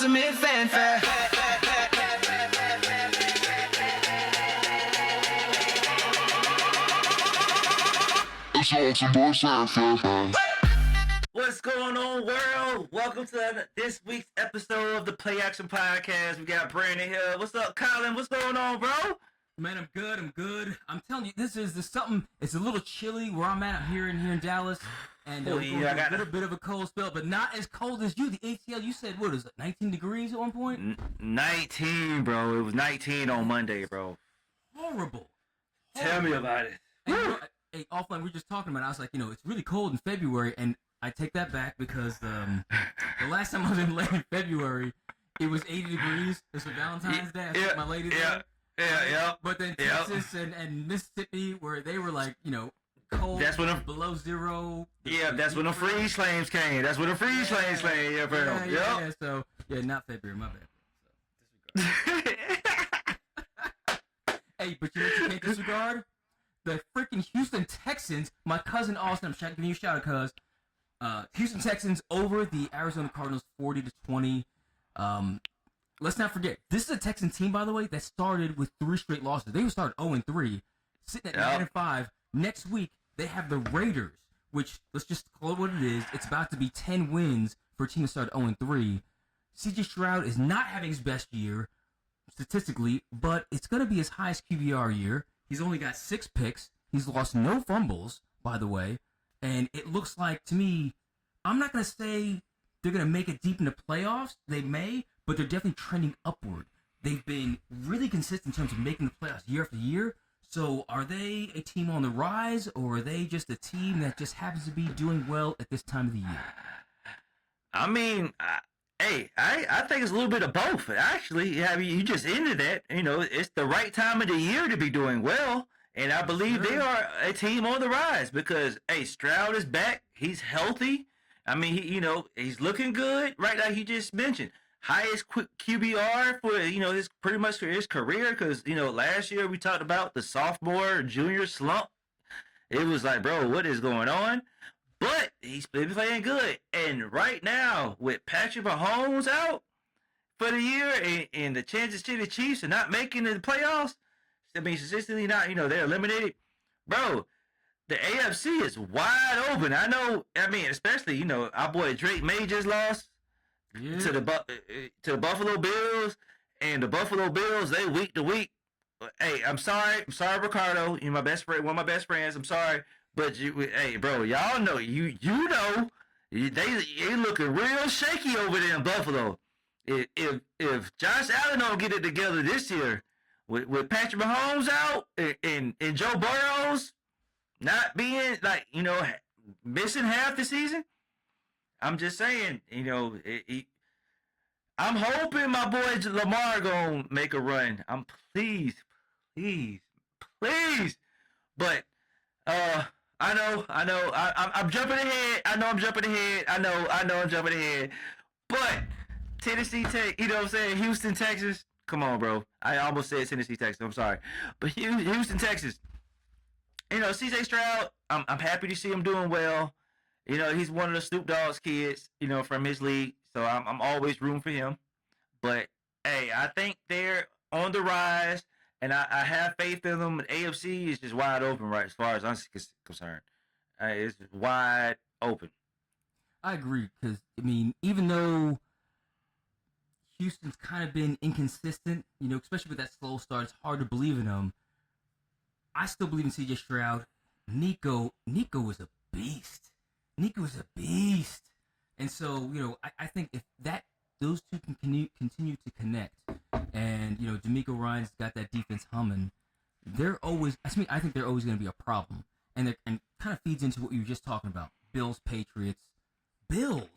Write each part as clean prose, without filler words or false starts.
ultimate fanfare. What's going on, world? Welcome to this week's episode of the PlayAction Podcast. We got Brandon here. What's up, Colin? What's going on, bro? Man, I'm good. I'm telling you, this is something. It's a little chilly where I'm at here in Dallas, and I got a little bit of a cold spell, but not as cold as you. The ATL, you said what is it, 19 degrees at one point? 19, bro. It was 19 on Monday, bro. Horrible. Tell me about it. And, hey, offline, we were just talking about it. I was like, it's really cold in February, and I take that back because the last time I was in late February, it was 80 degrees. It was Valentine's Day. I took my lady there. Yeah. But then Texas and Mississippi, where they were like, cold, that's when below zero. That's when the freeze flames came. That's when the freeze flames came. Yeah. So, not February, my bad. So, disregard. Hey, but you know what you can't disregard? The freaking Houston Texans, my cousin Austin, I'm giving you a shout out, cuz. Houston Texans over the Arizona Cardinals 40-20. Let's not forget, this is a Texan team, by the way, that started with 3 straight losses. They started 0-3, sitting at 9-5. Next week, they have the Raiders, which, let's just call it what it is. It's about to be 10 wins for a team that started 0-3. C.J. Stroud is not having his best year, statistically, but it's going to be his highest QBR year. He's only got 6 picks. He's lost no fumbles, by the way. And it looks like, to me, I'm not going to say they're going to make it deep in the playoffs. They may, but they're definitely trending upward. They've been really consistent in terms of making the playoffs year after year. So are they a team on the rise, or are they just a team that just happens to be doing well at this time of the year? I mean, I think it's a little bit of both. Actually, you just ended that. It's the right time of the year to be doing well. And I believe they are a team on the rise because, Stroud is back. He's healthy. I mean, he's looking good right now. He just mentioned highest QBR for, his pretty much for his career because, last year we talked about the sophomore, junior slump. It was like, bro, what is going on? But he's been playing good. And right now, with Patrick Mahomes out for the year and the Kansas City Chiefs are not making the playoffs, I mean, statistically not, they're eliminated. Bro, the AFC is wide open. Especially, our boy Drake May just lost to the Buffalo Bills. And the Buffalo Bills, they week to week. Hey, I'm sorry, Ricardo. You're my best friend, one of my best friends. I'm sorry. But, bro, y'all know, they looking real shaky over there in Buffalo. If Josh Allen don't get it together this year, with Patrick Mahomes out and Joe Burrows not being, missing half the season, I'm just saying, I'm hoping my boy Lamar gonna make a run. I'm please. But, I know, I'm jumping ahead. I know I'm jumping ahead. But Tennessee Tech, you know what I'm saying? Houston, Texas. Come on, bro. I almost said Tennessee, Texas. I'm sorry. But Houston, Texas. C.J. Stroud, I'm happy to see him doing well. He's one of the Snoop Dogg's kids, from his league. So I'm always rooting for him. But, I think they're on the rise. And I have faith in them. The AFC is just wide open, right, as far as I'm concerned. It's wide open. I agree, because, even though Houston's kind of been inconsistent, especially with that slow start. It's hard to believe in him. I still believe in C.J. Stroud. Nico was a beast. And so, I think if those two can continue to connect, and, D'Amico Ryan's got that defense humming, I think they're always going to be a problem. And kind of feeds into what you were just talking about. Bills, Patriots. Bills,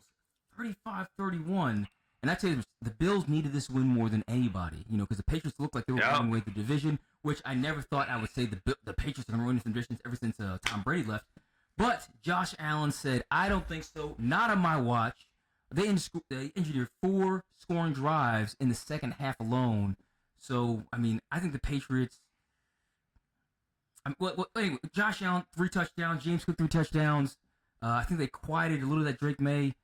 35-31. And I tell you, the Bills needed this win more than anybody, because the Patriots looked like they were running away with the division, which I never thought I would say the Patriots are going to win the division ever since Tom Brady left. But Josh Allen said, I don't think so, not on my watch. They engineered 4 scoring drives in the second half alone. So, I think the Patriots... anyway, Josh Allen, 3 touchdowns. James Cook, 3 touchdowns. I think they quieted a little of that Drake May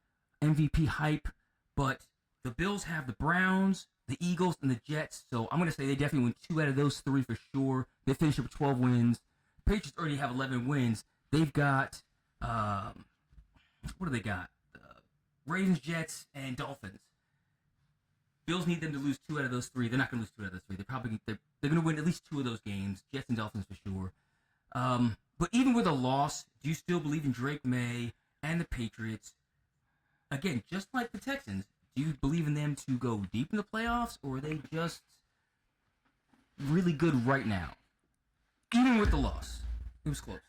MVP hype. But the Bills have the Browns, the Eagles, and the Jets. So I'm going to say they definitely win 2 out of those 3 for sure. They finish up with 12 wins. Patriots already have 11 wins. They've got, what do they got? Ravens, Jets, and Dolphins. Bills need them to lose 2 out of those 3. They're not going to lose 2 out of those 3. They're going to win at least 2 of those games. Jets and Dolphins for sure. But even with a loss, do you still believe in Drake May and the Patriots? Again, just like the Texans, do you believe in them to go deep in the playoffs, or are they just really good right now? Even with the loss, it was close.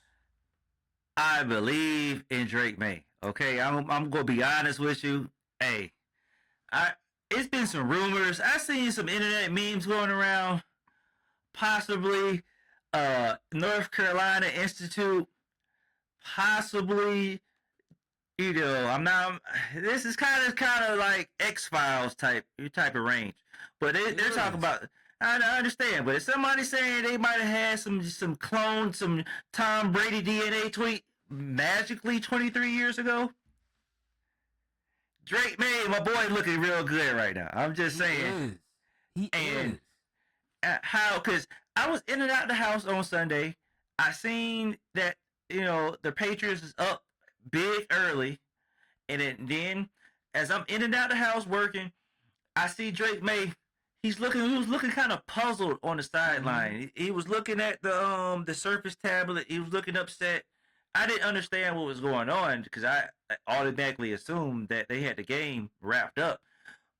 I believe in Drake May. Okay, I'm gonna be honest with you. Hey, it's been some rumors. I seen some internet memes going around. Possibly, North Carolina Institute. Possibly, I'm not. This is kind of like X-Files type of range. But they're talking about. I understand, but if somebody saying they might have had some clone, some Tom Brady DNA tweet magically 23 years ago, Drake May, my boy, looking real good right now. I'm just saying. He is. How? Because I was in and out the house on Sunday. I seen that the Patriots is up big early, and then as I'm in and out the house working, I see Drake May. He was looking kind of puzzled on the sideline. Mm-hmm. He was looking at the Surface tablet. He was looking upset. I didn't understand what was going on because I automatically assumed that they had the game wrapped up.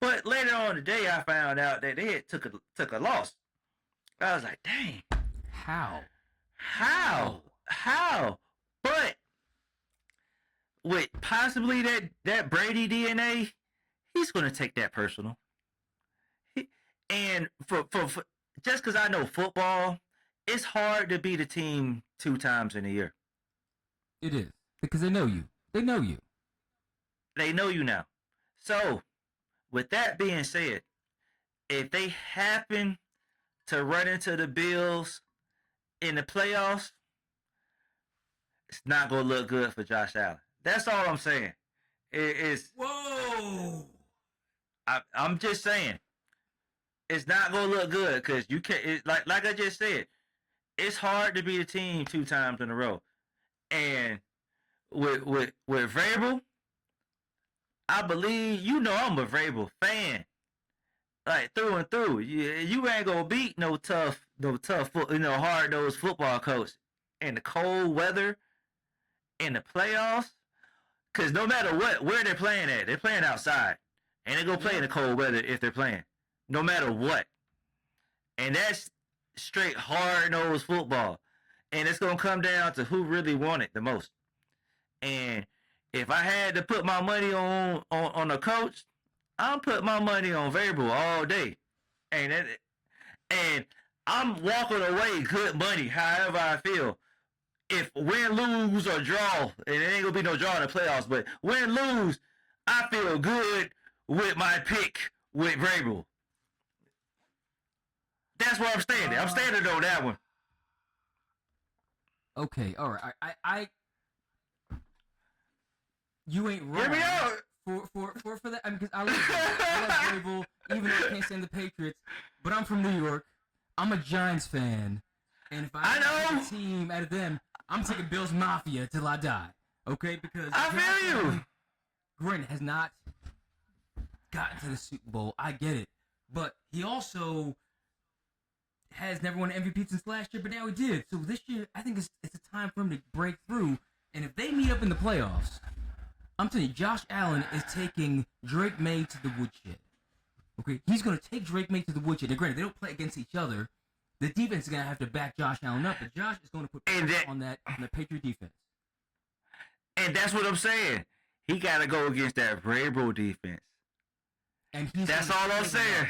But later on today, I found out that they had took a loss. I was like, dang. How? But with possibly that Brady DNA, he's going to take that personal. And for just because I know football, it's hard to beat a team 2 times in a year. It is. Because they know you. They know you. They know you now. So, with that being said, if they happen to run into the Bills in the playoffs, it's not going to look good for Josh Allen. That's all I'm saying. Whoa! I'm just saying. It's not going to look good because you can't, like I just said, it's hard to beat a team 2 times in a row. And with Vrabel, I believe, I'm a Vrabel fan. Like through and through. You ain't going to beat no tough, hard-nosed football coach in the cold weather in the playoffs. Because no matter where they're playing at, they're playing outside. And they're going to play in the cold weather if they're playing. No matter what. And that's straight hard-nosed football. And it's going to come down to who really won it the most. And if I had to put my money on a coach, I'll put my money on Vrabel all day. And I'm walking away good money, however I feel. If win, lose, or draw, and it ain't going to be no draw in the playoffs, but win, lose, I feel good with my pick with Vrabel. That's where I'm standing. I'm standing on that one. Okay, all right. I you ain't wrong. Hear me out. For that, because I like Vrabel, even though I can't stand the Patriots. But I'm from New York. I'm a Giants fan, and if I know a team out of them, I'm taking Bills Mafia till I die. Okay, because I feel you. Grant has not gotten to the Super Bowl. I get it, but he also has never won an MVP since last year, but now he did. So this year, I think it's a time for him to break through. And if they meet up in the playoffs, I'm telling you, Josh Allen is taking Drake May to the woodshed. Okay, he's going to take Drake May to the woodshed. Now, granted, they don't play against each other. The defense is going to have to back Josh Allen up, but Josh is going to put pressure on the Patriot defense. And that's what I'm saying. He got to go against that Vrabel defense. And that's all I'm saying.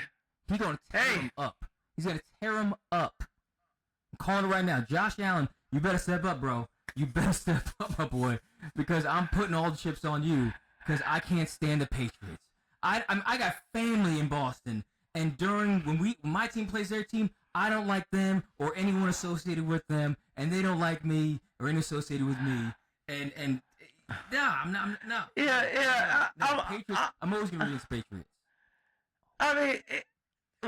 He's going to tear him up. He's going to tear him up. I'm calling it right now. Josh Allen, you better step up, bro. You better step up, my boy, because I'm putting all the chips on you because I can't stand the Patriots. I got family in Boston, and when my team plays their team, I don't like them or anyone associated with them, and they don't like me or anyone associated with me. And no, I'm not. No. Yeah. Patriots. I'm always going to be against Patriots. I mean,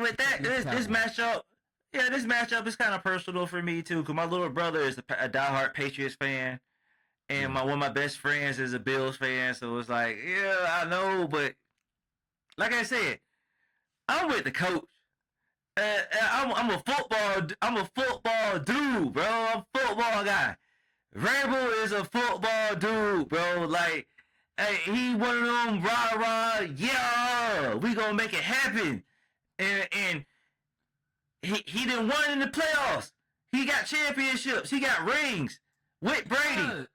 with that, this matchup, yeah, this matchup is kind of personal for me too, because my little brother is a diehard Patriots fan, and one of my best friends is a Bills fan. So it's like, yeah, I know, but like I said, I'm with the coach. I'm a football dude, bro. I'm a football guy. Rabel is a football dude, bro. Like, hey, he one of them rah, yeah, we gonna make it happen. And he done won in the playoffs. He got championships. He got rings with Brady.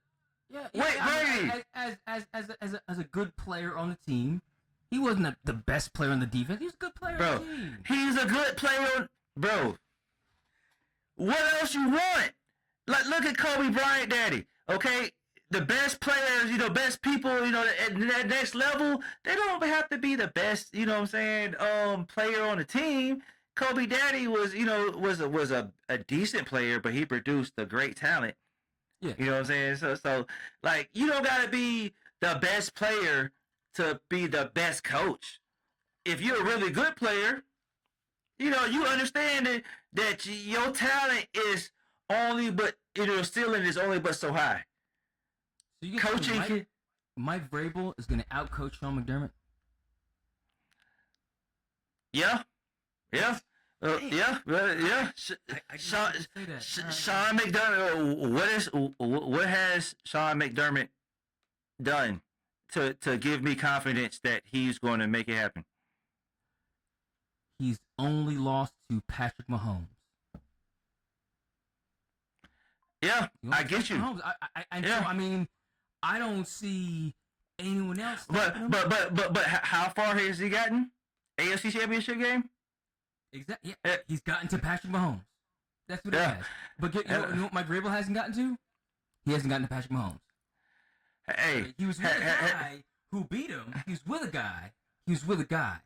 Yeah, with Brady. As a good player on the team, he wasn't the best player on the defense. He was a good player on the team. He's a good player, bro. What else you want? Like, look at Kobe Bryant, daddy. Okay, the best players, best people, at that next level, they don't have to be the best, what I'm saying, player on the team. Kobe daddy was a decent player, but he produced a great talent. Yeah. You know what I'm saying? So like, you don't gotta be the best player to be the best coach. If you're a really good player, you understand that your talent is only but ceiling is only but so high. So you coaching Mike Vrabel is going to outcoach Sean McDermott. Yeah. Sean McDermott. What has Sean McDermott done to give me confidence that he's going to make it happen? He's only lost to Patrick Mahomes. Yeah, I get you. I mean, I don't see anyone else. But how far has he gotten? AFC Championship game? Exactly. Yeah. He's gotten to Patrick Mahomes. That's what he has. But you know what Mike Vrabel hasn't gotten to? He hasn't gotten to Patrick Mahomes. Hey, he was with a guy who beat him. He was with a guy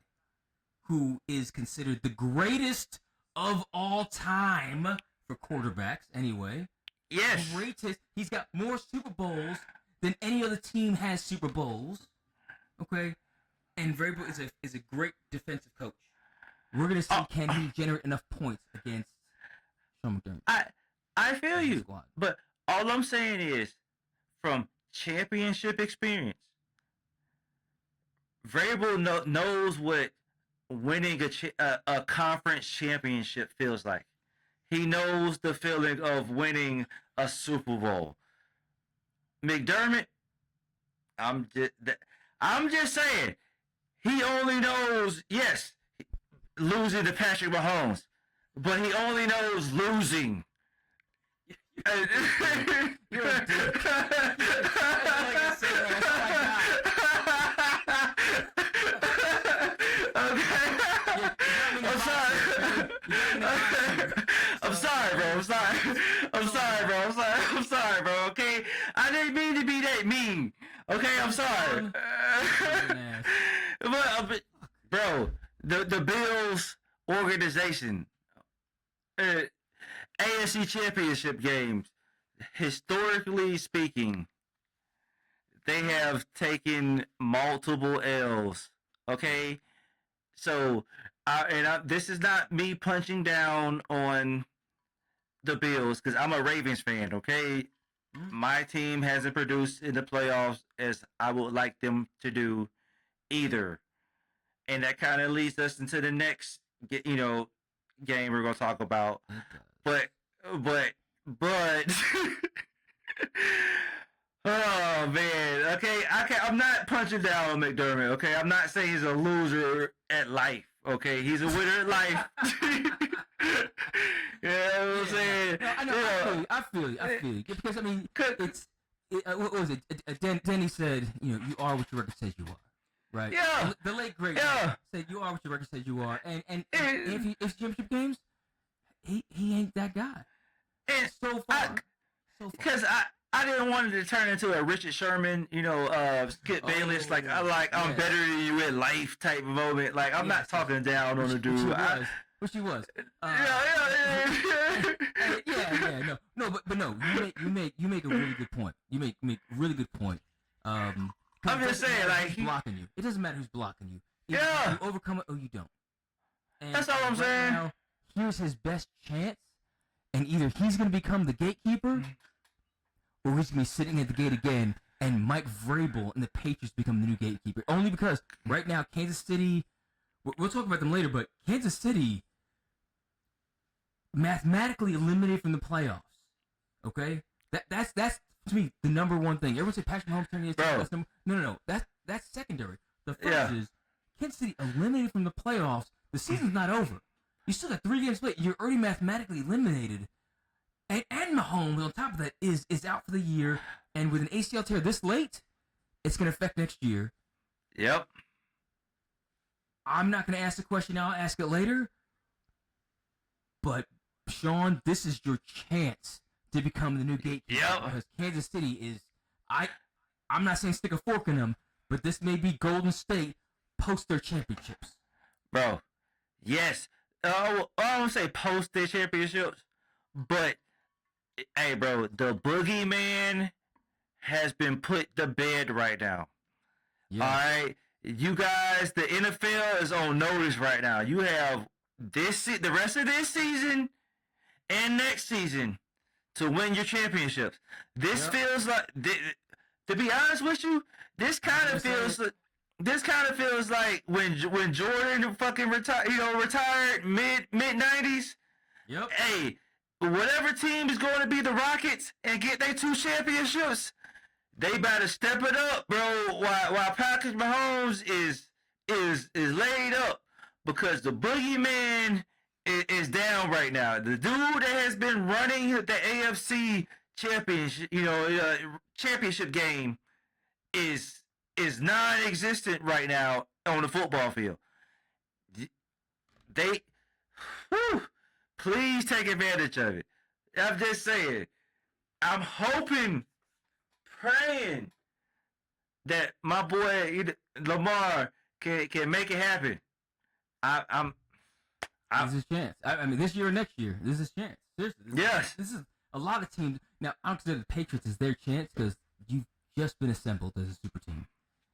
who is considered the greatest of all time for quarterbacks. Anyway. Yes. Greatest. He's got more Super Bowls than any other team has Super Bowls. Okay, and Vrabel is a great defensive coach. We're gonna see can he generate enough points against Sean McDermott. I feel you, but all I'm saying is, from championship experience, Vrabel knows what winning a conference championship feels like. He knows the feeling of winning a Super Bowl. McDermott, I'm just saying, he only knows, yes, losing to Patrick Mahomes, but he only knows losing. You're a dick. I'm sorry, bro. Okay, I didn't mean to be that mean. Okay, I'm sorry. But bro, the Bills organization, AFC Championship games, historically speaking, they have taken multiple L's. Okay, so this is not me punching down on the Bills because I'm a Ravens fan. Okay, my team hasn't produced in the playoffs as I would like them to do either, and that kind of leads us into the next game we're gonna talk about. But oh man, okay, I'm not punching down on McDermott. Okay, I'm not saying he's a loser at life. Okay, he's a winner at life. You know what I'm saying? No, I know. I feel you. Because I mean, what was it? Denny said, you are what your record says you are, right? Yeah. The late great said, you are what your record says you are, and if it's championship games, he ain't that guy. And so far. Because I didn't want it to turn into a Richard Sherman, Skip Bayless, I'm better than you in life type of moment. Like, I'm not talking down on the dude. Which he was. No, but no. You make a really good point. You make a really good point. I'm just saying, like, who's blocking you. It doesn't matter who's blocking you. You overcome it or you don't. That's all I'm saying. Now, here's his best chance, and either he's going to become the gatekeeper, or he's going to be sitting at the gate again, and Mike Vrabel and the Patriots become the new gatekeeper. Only because right now, Kansas City, we'll talk about them later, but Kansas City mathematically eliminated from the playoffs. Okay? That's to me, the number one thing. Everyone say Patrick Mahomes turning his team. No. That's secondary. The first is Kansas City eliminated from the playoffs. The season's not over. You still got 3 games played. You're already mathematically eliminated. And Mahomes, on top of that, is out for the year. And with an ACL tear this late, it's going to affect next year. Yep. I'm not going to ask the question now. I'll ask it later. But, Sean, this is your chance to become the new gatekeeper. Yep. Because Kansas City is... I'm not saying stick a fork in them, but this may be Golden State post their championships. Bro, yes. I don't say post their championships, but, hey, bro, the boogeyman has been put to bed right now. Yeah. All right? You guys, the NFL is on notice right now. You have the rest of this season and next season to win your championships. This feels like, to be honest with you, this kind of feels like when Jordan fucking retired mid 90s. Yep. Hey, whatever team is going to be the Rockets and get their 2 championships, they better step it up, bro. While Patrick Mahomes is laid up, because the boogeyman is down right now. The dude that has been running the AFC championship game is non-existent right now on the football field. Please take advantage of it. I'm just saying. I'm hoping, praying that my boy Lamar can make it happen. This is his chance. I mean, this year or next year, this is his chance. Seriously. This is a lot of teams. Now, I don't consider the Patriots as their chance because you've just been assembled as a super team.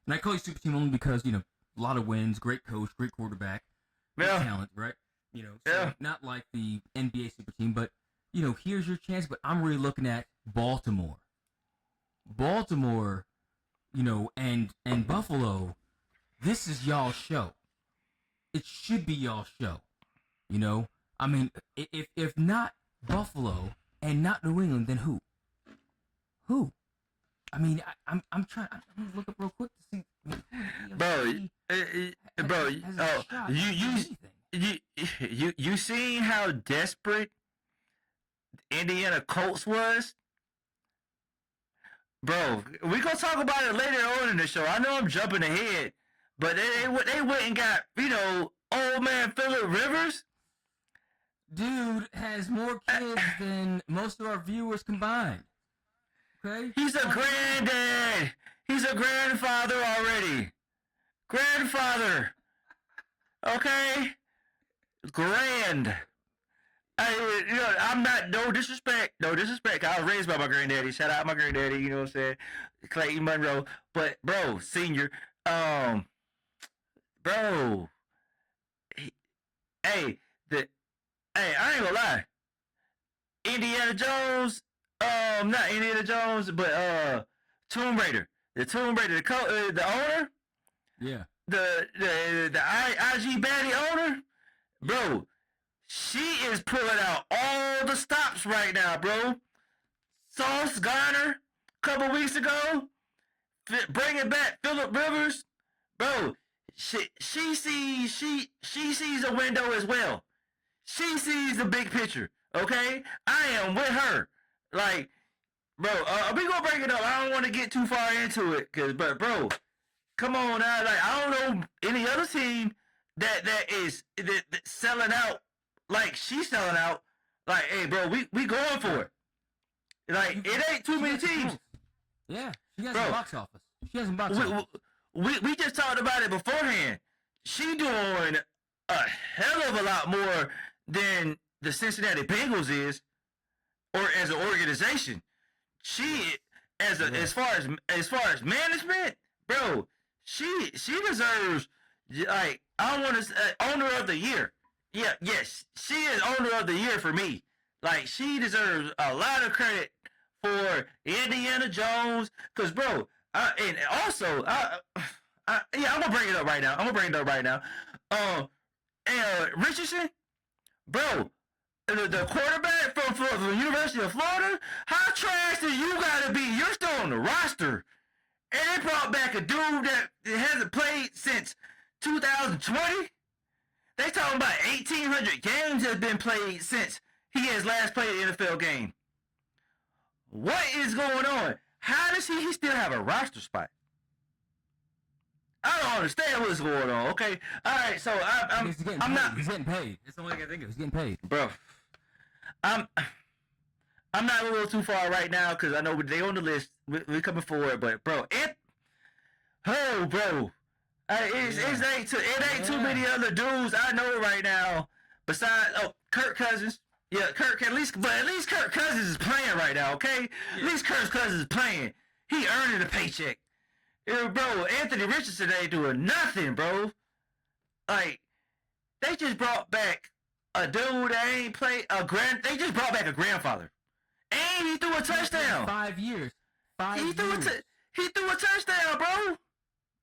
And I call you super team only because, a lot of wins, great coach, great quarterback, great talent, right? So not like the NBA super team, but, here's your chance. But I'm really looking at Baltimore. Baltimore, and Buffalo, this is y'all's show. It should be y'all's show. I mean, if not Buffalo and not New England, then who? Who? I mean, I'm trying. I'm gonna look up real quick to see. You seen how desperate Indiana Colts was? Bro, we gonna talk about it later on in the show. I know I'm jumping ahead, but they went and got old man Phillip Rivers. Dude has more kids than most of our viewers combined. Okay? He's a granddad. He's a grandfather already. Grandfather. Okay? Grand. I'm not, no disrespect. I was raised by my granddaddy. Shout out my granddaddy, you know what I'm saying? Clayton Monroe. But, bro, senior, bro, I ain't gonna lie. Indiana Jones, not Indiana Jones, but Tomb Raider. The Tomb Raider, the owner. Yeah. The IG baddie owner, bro. She is pulling out all the stops right now, bro. Sauce Garner, a couple weeks ago, bringing back Phillip Rivers, bro. She sees a window as well. She sees the big picture, okay? I am with her. Like, bro, we gonna break it up. I don't want to get too far into it, but bro, come on now. Like, I don't know any other team that is selling out like she's selling out. Like, hey, bro, we going for it. Like, it ain't too many teams. Yeah, she has a box office. She has a box office. We just talked about it beforehand. She doing a hell of a lot more than the Cincinnati Bengals is, or as an organization. She, as far as management, bro, she deserves, like, I want to say owner of the year. Yes, she is owner of the year for me. Like, she deserves a lot of credit for Indiana Jones. Cause, bro, and also, yeah, I'm gonna bring it up right now. Richardson, bro, the quarterback from the University of Florida. How trash do you gotta be? You're still on the roster, and they brought back a dude that hasn't played since 2020. They talking about 1,800 games have been played since he has last played an NFL game. What is going on? How does he still have a roster spot? I don't understand what's going on. Okay, all right. So I'm not. He's getting paid. That's the only thing I think of. He's getting paid, Bro. I'm not a little too far right now because I know they on the list. We coming forward, but bro, bro. It ain't too many other dudes I know right now besides Kirk Cousins. Yeah, at least Kirk Cousins is playing right now. Okay, at least Kirk Cousins is playing. He earning a paycheck. Yeah, bro, Anthony Richardson ain't doing nothing, bro. Like, they just brought back a dude that ain't played They just brought back a grandfather, and he threw a touchdown. 5 years. He threw a touchdown, bro.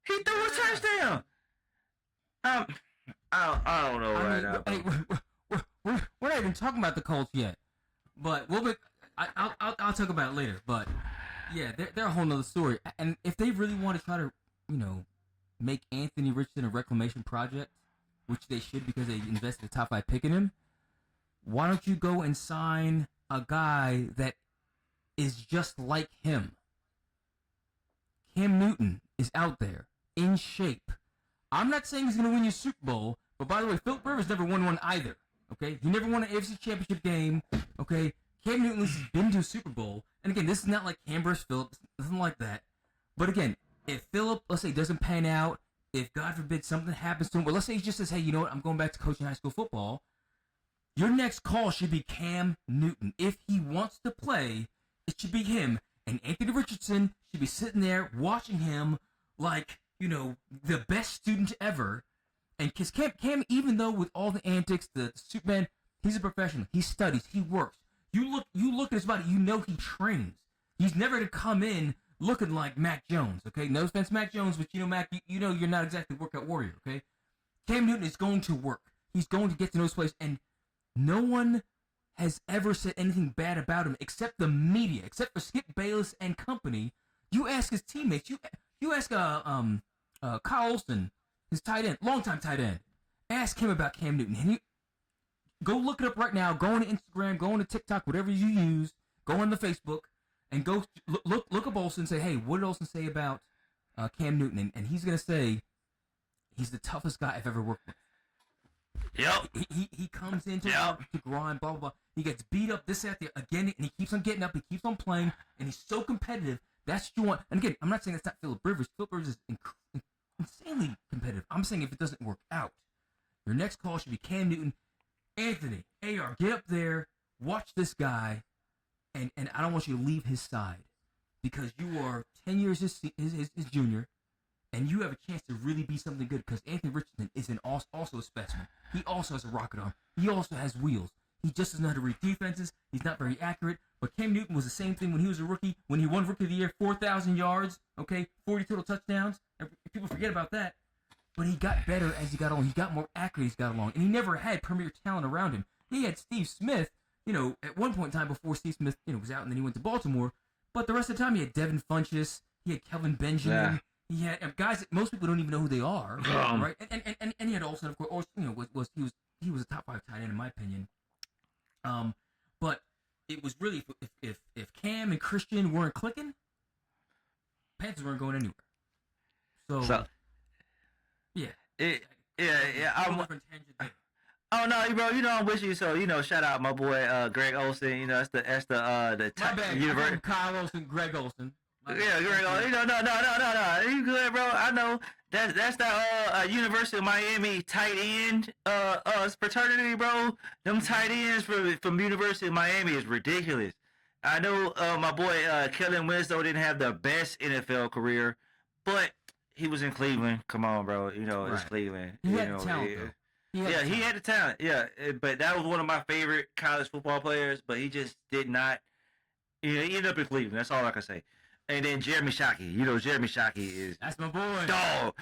He threw a touchdown. I don't know right now. Hey, we're not even talking about the Colts yet, but I'll talk about it later. But yeah, they're a whole nother story. And if they really want to try to, make Anthony Richardson a reclamation project, which they should because they invested a top 5 pick in him, why don't you go and sign a guy that is just like him? Cam Newton is out there in shape. I'm not saying he's going to win you Super Bowl, but by the way, Philip Rivers never won one either. Okay, he never won an AFC Championship game. Okay, Cam Newton has been to a Super Bowl, and again, this is not like Cam vs. Phillips, nothing like that. But again, if Philip, let's say, doesn't pan out, if God forbid something happens to him, or let's say he just says, hey, you know what, I'm going back to coaching high school football, your next call should be Cam Newton. If he wants to play, it should be him. And Anthony Richardson should be sitting there watching him like, the best student ever. And because Cam, even though with all the antics, the Superman, he's a professional. He studies. He works. You look at his body. You know he trains. He's never going to come in looking like Mac Jones. Okay, no offense, Mac Jones, but Mac, you know you're not exactly a workout warrior. Okay, Cam Newton is going to work. He's going to get to know his place, and no one has ever said anything bad about him except the media, except for Skip Bayless and company. You ask his teammates. You ask Kyle Olsen, his tight end, longtime tight end. Ask him about Cam Newton. And go look it up right now. Go on to Instagram. Go on to TikTok. Whatever you use. Go on the Facebook and go look up Olsen and say, hey, what did Olsen say about Cam Newton? And he's gonna say he's the toughest guy I've ever worked with. Yep. He comes in to grind, blah blah blah. He gets beat up this that again, and he keeps on getting up. He keeps on playing, and he's so competitive. That's what you want. And again, I'm not saying that's not Philip Rivers. Philip Rivers is insanely competitive. I'm saying if it doesn't work out, your next call should be Cam Newton. Anthony, AR, get up there, watch this guy, and I don't want you to leave his side because you are 10 years his junior, and you have a chance to really be something good because Anthony Richardson is also a specimen. He also has a rocket arm. He also has wheels. He just doesn't know how to read defenses. He's not very accurate. But Cam Newton was the same thing when he was a rookie. When he won Rookie of the Year, 4,000 yards, 40 total touchdowns. People forget about that. But he got better as he got along. He got more accurate as he got along. And he never had premier talent around him. He had Steve Smith, at one point in time before Steve Smith, was out and then he went to Baltimore. But the rest of the time, he had Devin Funchess. He had Kelvin Benjamin. Yeah. He had guys that most people don't even know who they are, right? And he had Olsen, of course. He was a top 5 tight end in my opinion. But it was really if Cam and Christian weren't clicking, Panthers weren't going anywhere. So yeah. Oh no, bro. I'm with you. So shout out my boy Greg Olsen. That's the my bad. Kyle Olsen, Greg Olsen. Yeah, Greg Olsen. No. You good, bro? I know that's the University of Miami tight end fraternity, bro. Them tight ends from University of Miami is ridiculous. I know my boy Kellen Winslow didn't have the best NFL career, but he was in Cleveland. Come on, bro. It's Cleveland. He had talent, though. He had the talent. Yeah, but that was one of my favorite college football players. But he just did not. He ended up in Cleveland. That's all I can say. And then Jeremy Shockey. Jeremy Shockey is that's my boy. Dog.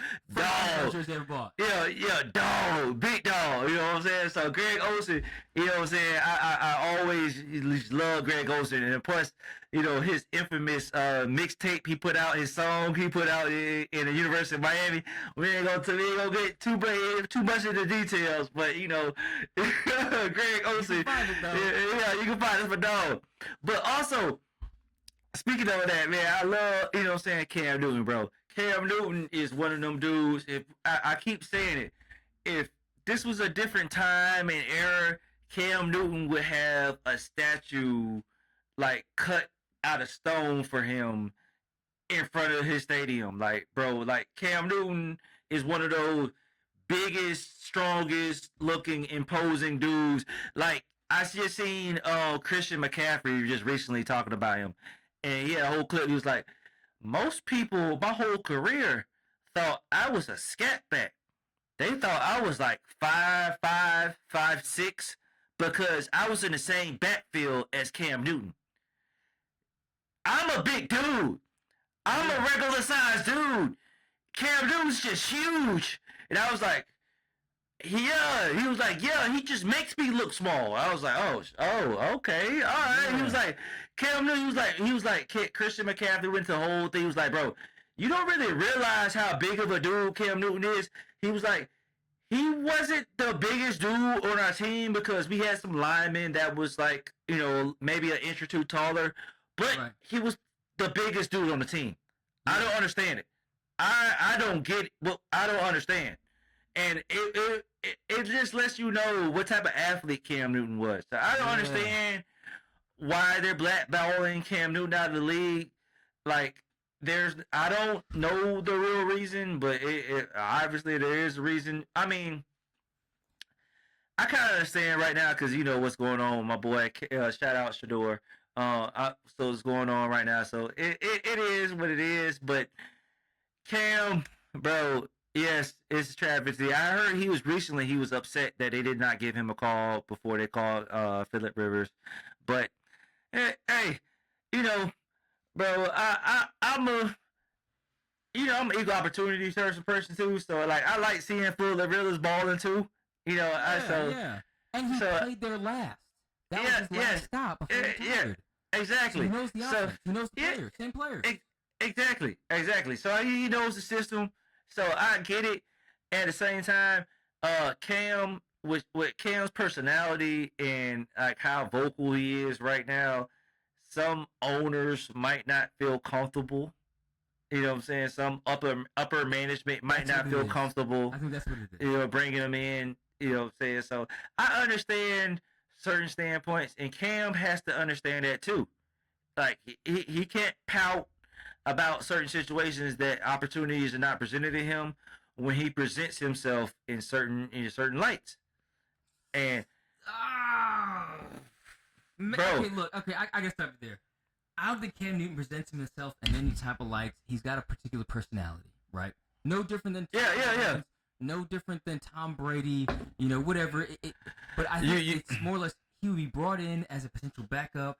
Yeah, dog. Big dog. You know what I'm saying? So Greg Olsen, you know what I'm saying? I always love Greg Olsen. And of course, his infamous mixtape he put out, his song he put out in the University of Miami. We ain't gonna get too much into the details, but Greg Olsen. You can find it for dog. But also, speaking of that, man, I love, Cam Newton, bro. Cam Newton is one of them dudes. If I keep saying it, if this was a different time and era, Cam Newton would have a statue cut out of stone for him in front of his stadium. Cam Newton is one of those biggest, strongest looking, imposing dudes. I just seen Christian McCaffrey just recently talking about him. And he had a whole clip. He was like, most people, my whole career, thought I was a scat back. They thought I was 5'5", 5'6", because I was in the same backfield as Cam Newton. I'm a big dude. I'm a regular sized dude. Cam Newton's just huge. And I was like, yeah. He was like, yeah, he just makes me look small. I was like, oh, okay, all right. Yeah. He was like, Cam Newton, he was like, Christian McCaffrey went to the whole thing. He was like, bro, you don't really realize how big of a dude Cam Newton is. He was like, he wasn't the biggest dude on our team because we had some linemen that was maybe an inch or two taller, but he was the biggest dude on the team. Yeah. I don't understand it. I don't get it. Well, I don't understand. And it just lets you know what type of athlete Cam Newton was. So I don't understand why they're blackballing Cam Newton out of the league. I don't know the real reason, but it obviously there is a reason. I mean, I kind of understand right now because you know what's going on with my boy. Shout out Shador. So it's going on right now. So it is what it is. But Cam, bro, yes, it's a travesty. I heard he was upset that they did not give him a call before they called Phillip Rivers. But hey, bro, I'm an equal opportunity person too. So I like seeing Phillip Rivers balling too. Yeah. And he played there last. That was his last stop before he retired. Exactly. So he knows the offense. He knows the players. Same players. Exactly. So he knows the system. So I get it. At the same time, Cam, with Cam's personality and how vocal he is right now, some owners might not feel comfortable. You know what I'm saying? Some upper management might not feel comfortable. I think that's what it is. Bringing him in. You know what I'm saying? So I understand certain standpoints, and Cam has to understand that too. He can't pout about certain situations that opportunities are not presented to him when he presents himself in certain lights. And bro, okay, I gotta stop you there. I don't think Cam Newton presents himself in any type of lights. He's got a particular personality, right? No different than yeah. No different than Tom Brady, whatever. But I think it's more or less he would be brought in as a potential backup.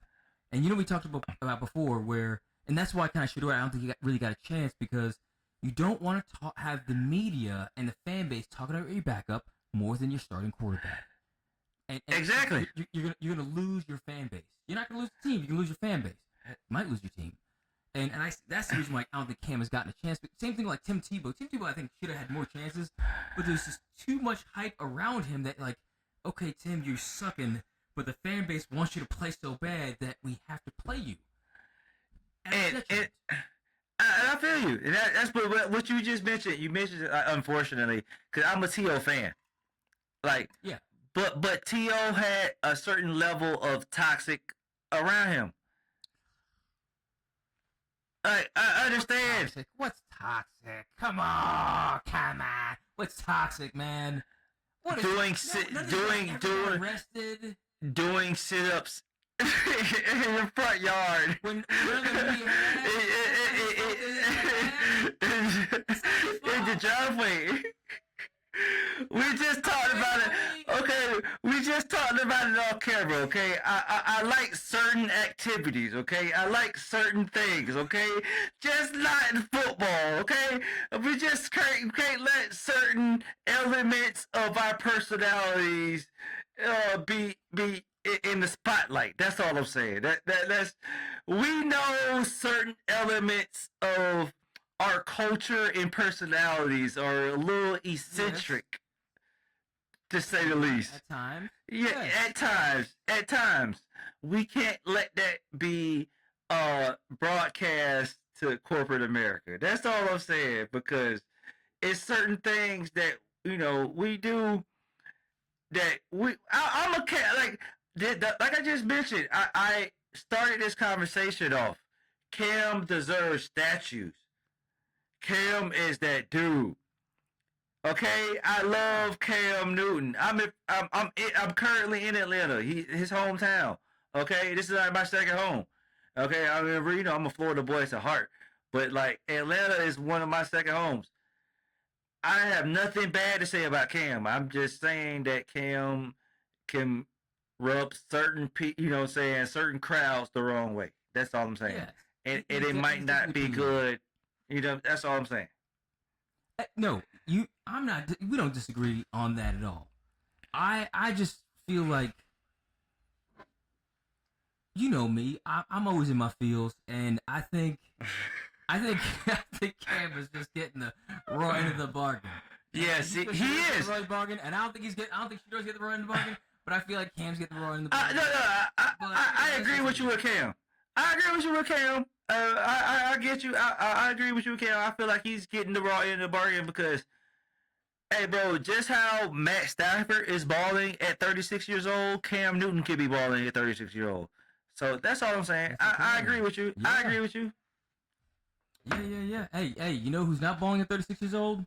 And we talked about before where, and that's why I kind of Shador, I don't think he really got a chance because you don't want to have the media and the fan base talking about your backup more than your starting quarterback. And exactly. You're going to lose your fan base. You're not going to lose the team. You can lose your fan base. You might lose your team. And that's the reason why I don't think Cam has gotten a chance. But same thing like Tim Tebow. Tim Tebow, I think, should have had more chances. But there's just too much hype around him that, okay, Tim, you're sucking. But the fan base wants you to play so bad that we have to play you. And I feel you. And that's what you just mentioned. You mentioned, unfortunately, because I'm a T.O. fan. Yeah. But T.O. had a certain level of toxic around him. I understand. What's toxic? Come on. What's toxic, man? What is doing sit-ups in your front yard. In the driveway. We just talked about it. okay? I like certain activities, okay? I like certain things, okay? Just not in football, okay? We just can't let certain elements of our personalities be in the spotlight. That's all I'm saying. That's we know certain elements of our culture and personalities are a little eccentric, to say the least. At times. Yeah, Yes. at times, we can't let that be broadcast to corporate America. That's all I'm saying, because it's certain things that we do that I'm a cat like I just mentioned. I started this conversation off. Cam deserves statues. Cam is that dude. Okay, I love Cam Newton. I'm currently in Atlanta. His hometown. Okay, this is like my second home. Okay, I mean, I'm a Florida boy at heart, but like Atlanta is one of my second homes. I have nothing bad to say about Cam. I'm just saying that Cam can rub certain certain crowds the wrong way. That's all I'm saying. Yes. And it might not be good. That's all I'm saying. No, I'm not. We don't disagree on that at all. I just feel like, you know me. I'm always in my feels, and I think Cam is just getting the raw end of the bargain. Yes, he is. The raw bargain, and I don't think she does get the raw end of the bargain. But I feel like Cam's getting the raw end of the bargain. I agree with you with Cam. I agree with you with Cam. I get you. I agree with you with Cam. I feel like he's getting the raw end of the bargain because, hey, bro, just how Matt Stafford is balling at 36 years old, Cam Newton could be balling at 36 years old. So that's all I'm saying. I agree with you. Yeah. I agree with you. Yeah. Hey, you know who's not balling at 36 years old?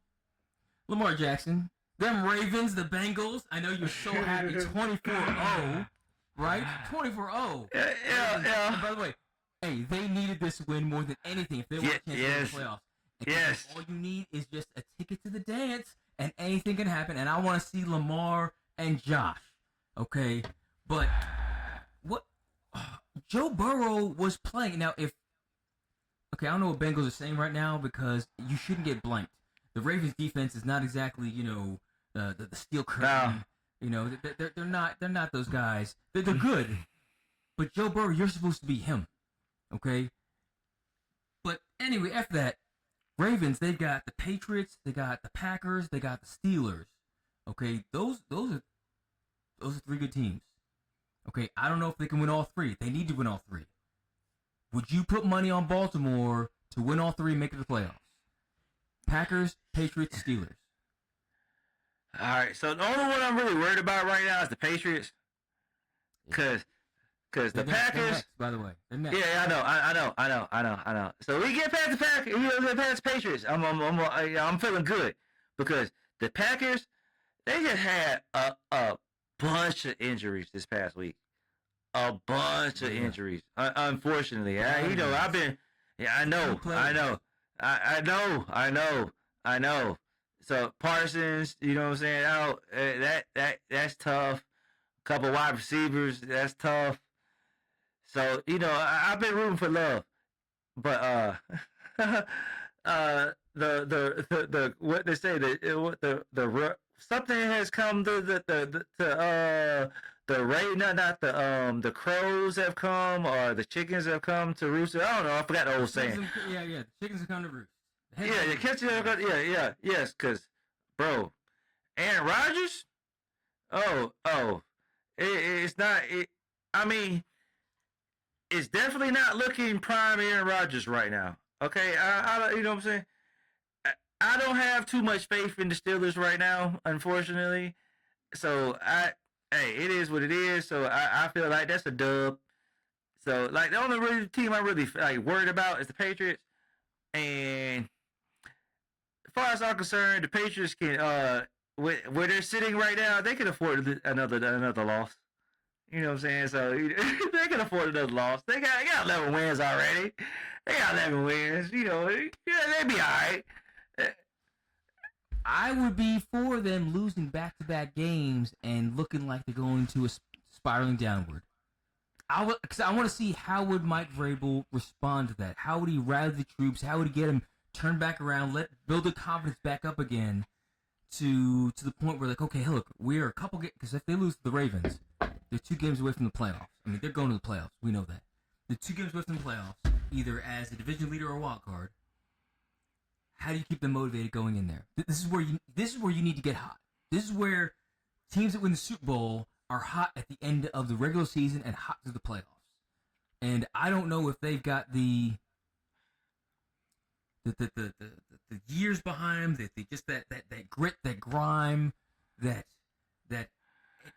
Lamar Jackson. Them Ravens, the Bengals. I know you're so happy. 24-0, right? 24-0. Yeah. And by the way, hey, they needed this win more than anything if they want a chance to win the playoffs. Yes. All you need is just a ticket to the dance, and anything can happen. And I want to see Lamar and Josh. Okay, but what Joe Burrow was playing now. I don't know what Bengals are saying right now because you shouldn't get blanked. The Ravens defense is not exactly the steel curtain. No. They're not those guys. They're good, but Joe Burrow, you're supposed to be him. Okay. But anyway, after that, Ravens, they've got the Patriots, they got the Packers, they got the Steelers. Okay, those are three good teams. Okay, I don't know if they can win all three. They need to win all three. Would you put money on Baltimore to win all three and make it to the playoffs? Packers, Patriots, Steelers. All right, so the only one I'm really worried about right now is the Patriots. Because the Packers, they're next, by the way, they're next. Yeah, I know. So we get past the Packers, get past the Patriots. I'm feeling good because the Packers, they just had a bunch of injuries this past week. A bunch of injuries, unfortunately. I know. So Parsons, you know what I'm saying? Out, that's tough. A couple wide receivers, that's tough. So I've been rooting for Love, but the what they say the something has come to the crows have come or the chickens have come to roost. I don't know. I forgot the old saying. The chickens have come to roost. Yes, because bro, Aaron Rodgers. It's not. I mean, it's definitely not looking prime Aaron Rodgers right now. Okay, I you know what I'm saying. I don't have too much faith in the Steelers right now, unfortunately. So it is what it is. So I feel like that's a dub. So like the only team I'm really like worried about is the Patriots. And as far as I'm concerned, the Patriots can where they're sitting right now, they can afford another loss. You know what I'm saying? So they can afford another loss. They got 11 wins already. They got 11 wins. They'd be all right. I would be for them losing back-to-back games and looking like they're going to a spiraling downward. Because I want to see how would Mike Vrabel respond to that. How would he rally the troops? How would he get them turned back around? Build the confidence back up again to the point where like, okay, look, we're a couple games. Because if they lose to the Ravens, they're 2 games away from the playoffs. I mean, they're going to the playoffs. We know that. They're 2 games away from the playoffs, either as a division leader or a wild card. How do you keep them motivated going in there? This is where you need to get hot. This is where teams that win the Super Bowl are hot at the end of the regular season and hot to the playoffs. And I don't know if they've got the years behind them, that grit, that grime, that at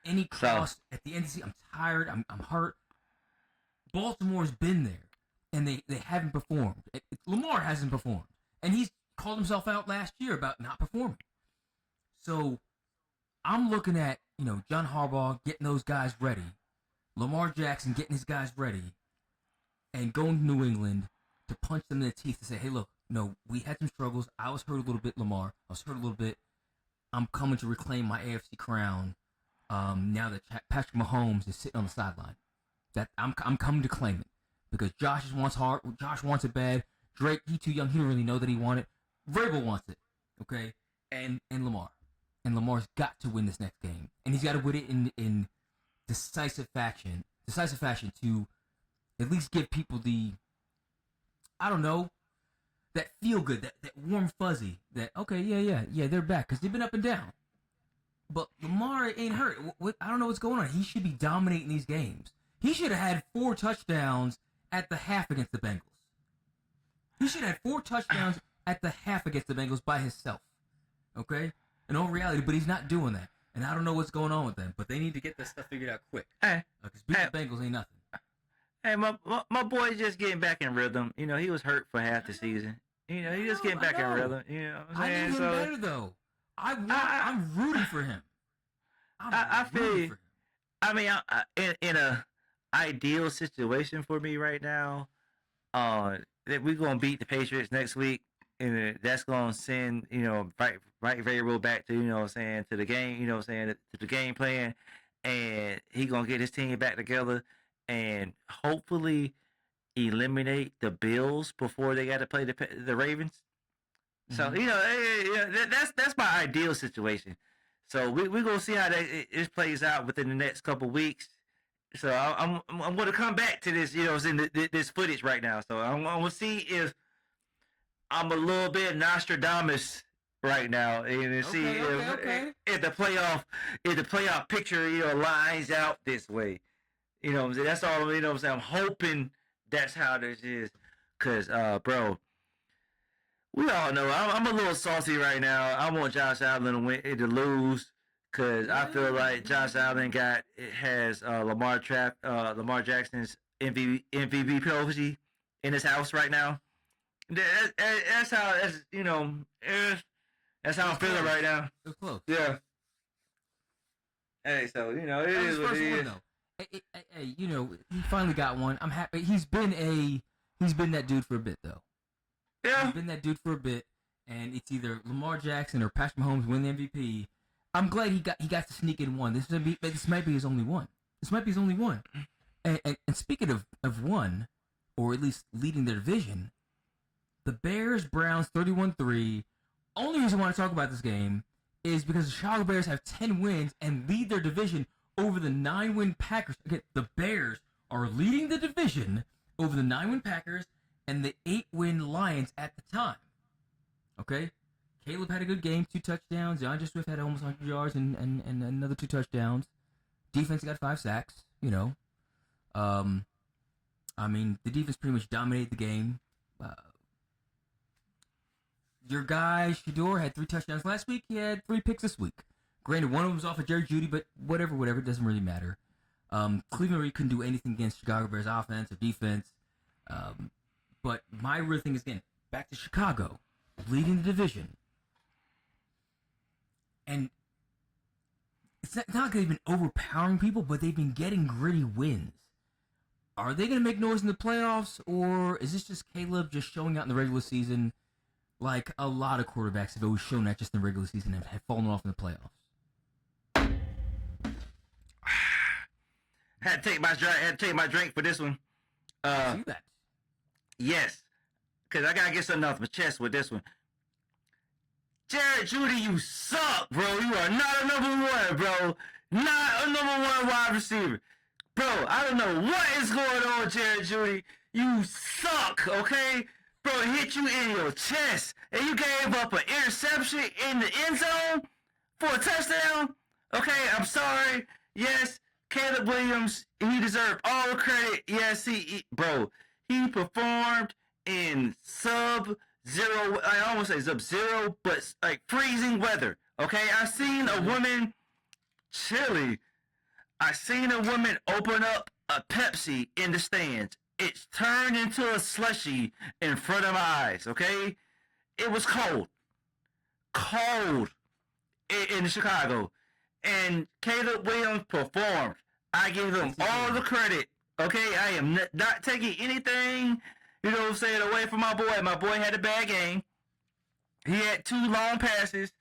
any cost at the end of the season. I'm tired. I'm hurt. Baltimore's been there, and they haven't performed. Lamar hasn't performed, and he's called himself out last year about not performing. So I'm looking at, John Harbaugh getting those guys ready, Lamar Jackson getting his guys ready, and going to New England to punch them in the teeth to say, hey, look, no, we had some struggles. I was hurt a little bit, Lamar. I was hurt a little bit. I'm coming to reclaim my AFC crown now that Patrick Mahomes is sitting on the sideline. That I'm coming to claim it because Josh wants it bad. Drake, he's too young. He don't really know that he wants it. Vrabel wants it, okay? And Lamar. And Lamar's got to win this next game. And he's got to win it in decisive fashion to at least give people the, I don't know, that feel good, that warm fuzzy, that, okay, yeah, they're back. Because they've been up and down. But Lamar ain't hurt. I don't know what's going on. He should be dominating these games. He should have had 4 touchdowns at the half against the Bengals. He should have had 4 touchdowns at the half against the Bengals by himself. Okay? In all reality, but he's not doing that. And I don't know what's going on with them, but they need to get this stuff figured out quick. Hey. Because beating the Bengals ain't nothing. Hey, my boy's just getting back in rhythm. He was hurt for half the season. He's just getting back in rhythm. You know what I'm saying? I need him better, though. I'm rooting for him. I feel you. I mean, in a ideal situation for me right now, that we're gonna beat the Patriots next week, and that's gonna send right variable back to to the game, to the game plan, and he gonna get his team back together, and hopefully eliminate the Bills before they got to play the Ravens. So that's my ideal situation. So we're gonna see how it plays out within the next couple weeks. So I'm gonna come back to this, in this footage right now. So I'm gonna see if I'm a little bit Nostradamus right now, and see if the playoff picture lines out this way. That's all. I'm hoping that's how this is, cause bro. We all know I'm a little salty right now. I want Josh Allen to lose because I feel like Josh Allen has Lamar Jackson's MVP trophy in his house right now. That's how I'm feeling right now. It's close. Yeah. Hey, so it is what it is. Hey, he finally got one. I'm happy. He's been that dude for a bit though. Yeah. He's been that dude for a bit, and it's either Lamar Jackson or Patrick Mahomes win the MVP. I'm glad he got to sneak in one. This might be his only one. And speaking of one, or at least leading their division, the Bears Browns 31-3. Only reason I want to talk about this game is because the Chicago Bears have 10 wins and lead their division over the 9-win Packers. Again, the Bears are leading the division over the 9-win Packers and the 8-win Lions at the time. Okay? Caleb had a good game, 2 touchdowns. DeAndre Swift had almost 100 yards and another 2 touchdowns. Defense got 5 sacks, I mean, the defense pretty much dominated the game. Your guy, Shador, had 3 touchdowns last week. He had 3 picks this week. Granted, one of them was off of Jerry Jeudy, but whatever, it doesn't really matter. Cleveland really couldn't do anything against Chicago Bears offense or defense. But my real thing is, again, back to Chicago, leading the division. And it's not like they've been overpowering people, but they've been getting gritty wins. Are they going to make noise in the playoffs, or is this just Caleb just showing out in the regular season like a lot of quarterbacks have always shown that just in the regular season and have fallen off in the playoffs? Had to take my drink for this one. I see that. Yes, because I gotta get something off my chest with this one. Jared Judy, you suck, bro. You are not a number one, bro. Not a number one wide receiver. Bro, I don't know what is going on, Jared Judy. You suck, okay? Bro, it hit you in your chest, and you gave up an interception in the end zone for a touchdown? Okay, I'm sorry. Yes, Caleb Williams, he deserved all the credit. Yes, he performed in sub-zero, I almost say sub-zero, but like freezing weather. Okay, I seen a woman open up a Pepsi in the stands. It's turned into a slushie in front of my eyes, okay? It was cold in Chicago. And Caleb Williams performed. I give him all the credit, okay? I am not taking anything, away from my boy. My boy had a bad game. He had 2 long passes,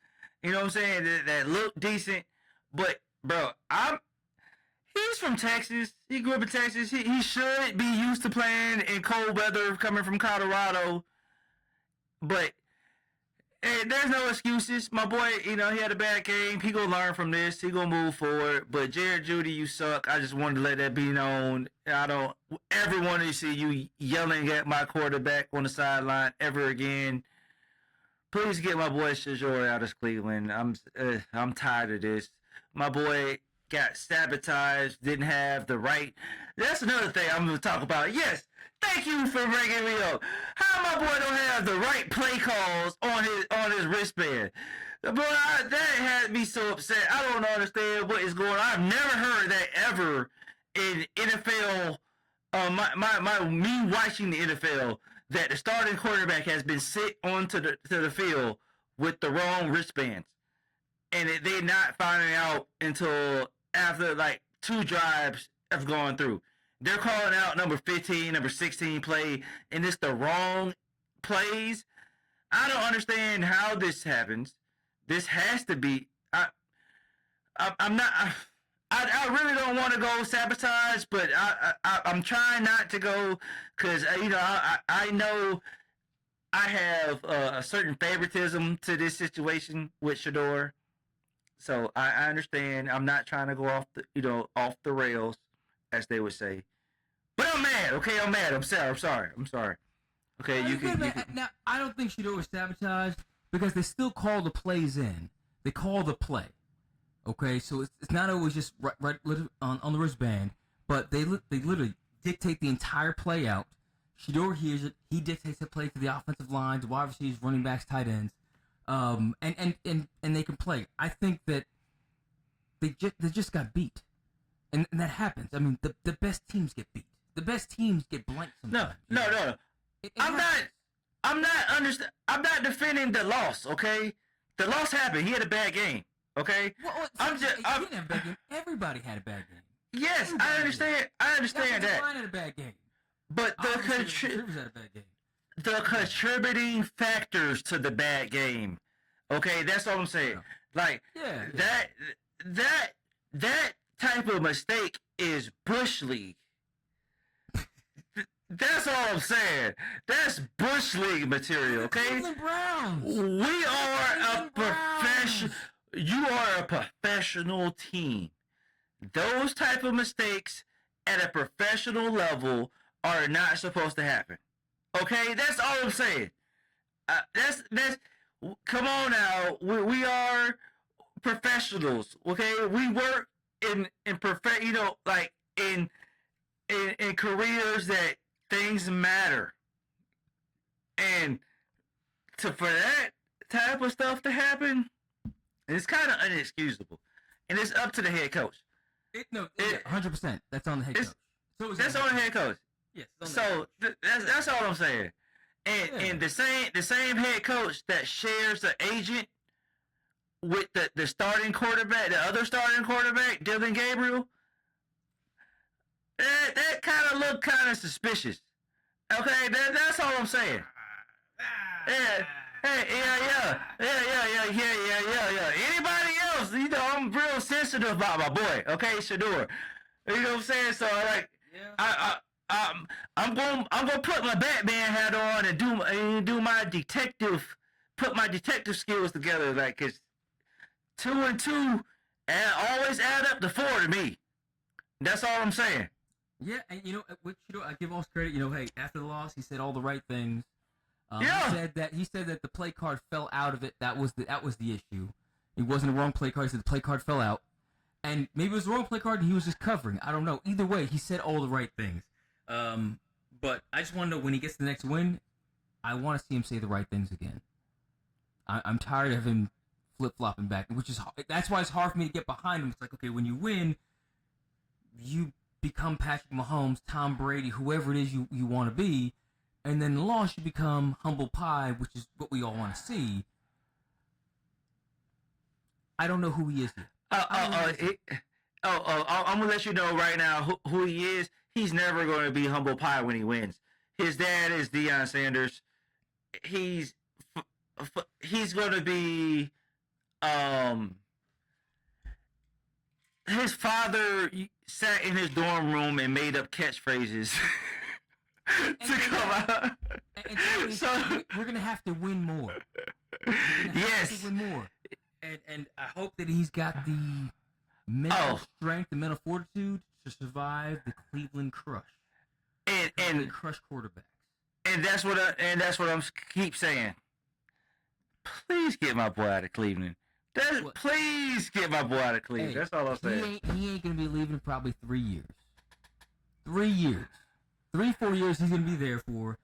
that looked decent. But, bro, he's from Texas. He grew up in Texas. He should be used to playing in cold weather coming from Colorado. But there's no excuses. My boy, he had a bad game. He gonna learn from this. He gonna move forward. But Jared Judy, you suck. I just wanted to let that be known. I don't ever want to see you yelling at my quarterback on the sideline ever again. Please get my boy Shador out of Cleveland. I'm tired of this. My boy got sabotaged, didn't have the right. That's another thing I'm going to talk about. Yes, thank you for bringing me up. How my boy don't have the right play calls on his wristband. Boy, that had me so upset. I don't understand what is going on. I've never heard that ever in NFL. Me watching the NFL, that the starting quarterback has been sent onto the field with the wrong wristbands, and they're not finding out until after like 2 drives have gone through. They're calling out number 15, number 16 play, and it's the wrong plays. I don't understand how this happens. This has to be. I'm not. I really don't want to go sabotage, but I'm trying not to go because I know I have a certain favoritism to this situation with Shador. So I understand. I'm not trying to go off the rails, as they would say. But I'm mad. Okay, I'm mad. I'm sorry. Okay, you can. Now I don't think Shador was sabotaged because they still call the plays in. They call the play. Okay, so it's not always just right on the wristband, but they literally dictate the entire play out. Shador hears it. He dictates the play to the offensive line, the wide receivers, running backs, tight ends. And they can play. I think that they just got beat, and that happens. I mean, the best teams get beat. The best teams get blanked sometimes. No. I'm not defending the loss. Okay, the loss happened. He had a bad game. Okay, he didn't have a bad game. Everybody had a bad game. Yes, I understand. I understand that. Line had a bad game. But the contributing factors to the bad game. Okay, that's all I'm saying. Like that type of mistake is Bush League. That's all I'm saying. That's Bush League material, okay? Cleveland Browns. We are a professional. You are a professional team. Those type of mistakes at a professional level are not supposed to happen. Okay, that's all I'm saying. That's. Come on now. We are professionals. Okay, we work in careers that things matter, and for that type of stuff to happen, it's kind of inexcusable, and it's up to the head coach. 100%. That's on the head coach. That's on the head coach. Yes. So that's all I'm saying. And the same head coach that shares the agent with the starting quarterback, the other starting quarterback, Dylan Gabriel, that kind of looked kind of suspicious. Okay, that's all I'm saying. Yeah. Anybody else? I'm real sensitive about my boy. Okay, Shador. You know what I'm saying? So like, Yeah. I'm gonna put my Batman hat on and do my detective, put my detective skills together. Like, cause 2 and 2 and always add up to 4 to me. That's all I'm saying. Yeah, and I give Oz credit. Hey, after the loss, he said all the right things. Yeah. He said that the play card fell out of it. That was the issue. It wasn't a wrong play card. He said the play card fell out, and maybe it was the wrong play card and he was just covering. I don't know. Either way, he said all the right things. But I just want to know when he gets the next win. I want to see him say the right things again. I'm tired of him flip flopping back, that's why it's hard for me to get behind him. It's like, okay, when you win, you become Patrick Mahomes, Tom Brady, whoever it is you want to be. And then the loss, you become humble pie, which is what we all want to see. I don't know who he is yet. I'm gonna let you know right now who he is. He's never going to be humble pie when he wins. His dad is Deion Sanders. He's going to be his father sat in his dorm room and made up catchphrases. To come out. So we're gonna have to win more. Yes. Win more. And I hope that he's got the mental strength, the mental fortitude to survive the Cleveland crush. And crush quarterbacks. And that's what I'm keep saying. Please get my boy out of Cleveland. Please get my boy out of Cleveland. Hey, that's all I'm saying. He ain't gonna be leaving in probably 3 years. 3 years. 3-4 years he's going to be there for.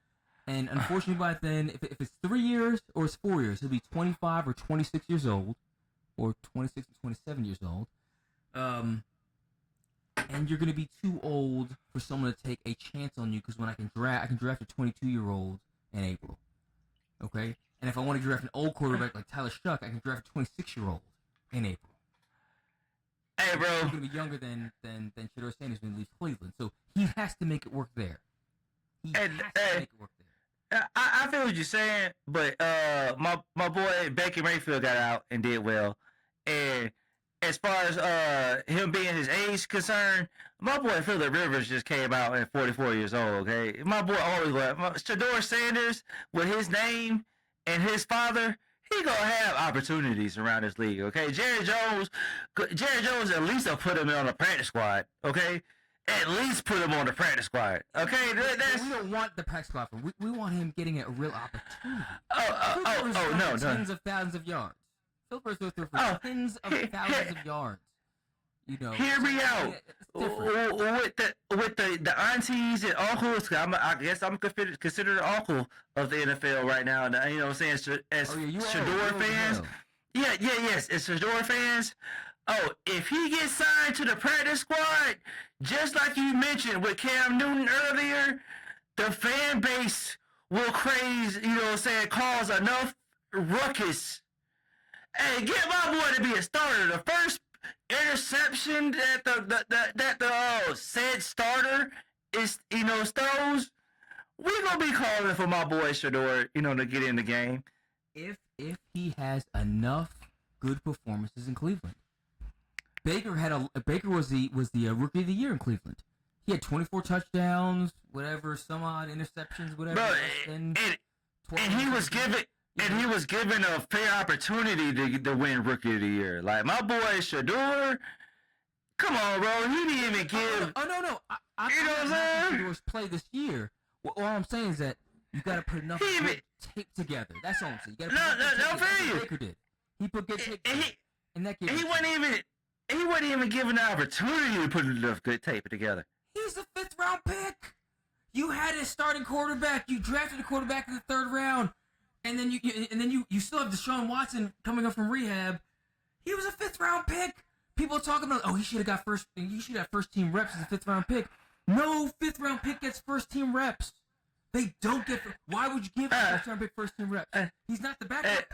And unfortunately by then, if it's 3 years or it's 4 years, he'll be 25 or 26 years old. Or 26 and 27 years old. And you're going to be too old for someone to take a chance on you, because when I can draft a 22-year-old in April. Okay? And if I want to draft an old quarterback like Tyler Shuck, I can draft a 26-year-old in April. Hey, bro. He's going to be younger than Shedeur Sanders when he leaves Cleveland. So he has to make it work there. He has to make it work there. I feel what you're saying, but my boy Baker Mayfield got out and did well. And as far as him being his age concerned, my boy Phillip Rivers just came out at 44 years old, okay? My boy always was. Shedeur Sanders, with his name and his father, he gonna have opportunities around this league, okay? Jerry Jones at least will put him on the practice squad, okay? At least put him on the practice squad, okay? We don't want the practice squad. We want him getting a real opportunity. No. Tens of thousands of yards. Phil Rivers will throw for tens of thousands of yards. Hear me out. With the aunties and uncles, I guess I'm considered the uncle of the NFL right now. And you know what I'm saying? As Shedeur fans. Yes. As Shedeur fans. Oh, if he gets signed to the practice squad, just like you mentioned with Cam Newton earlier, the fan base will cause enough ruckus. Hey, get my boy to be a starter. The first interception that the said starter is throws, we gonna be calling for my boy Shedeur, to get in the game. If he has enough good performances in Cleveland. Baker was the rookie of the year in Cleveland. He had 24 touchdowns, whatever, some odd interceptions, whatever. Bro, and he was given. And he was given a fair opportunity to win Rookie of the Year. Like, my boy Shedeur, come on, bro. He didn't even give... No. I'm not Shedor's play this year. All I'm saying is that you got to put enough good tape together. That's all I'm saying. You got to put enough tape together. Baker did. He put good tape together. And that gave he wasn't even given the opportunity to put enough good tape together. He's a 5th-round pick. You had a starting quarterback. You drafted a quarterback in the 3rd round. And then you still have Deshaun Watson coming up from rehab. He was a 5th-round pick. People are talking about, he should have first team reps as a 5th-round pick. No 5th-round pick gets first team reps. They don't get. Why would you give a 5th-round pick first team reps? He's not the backup.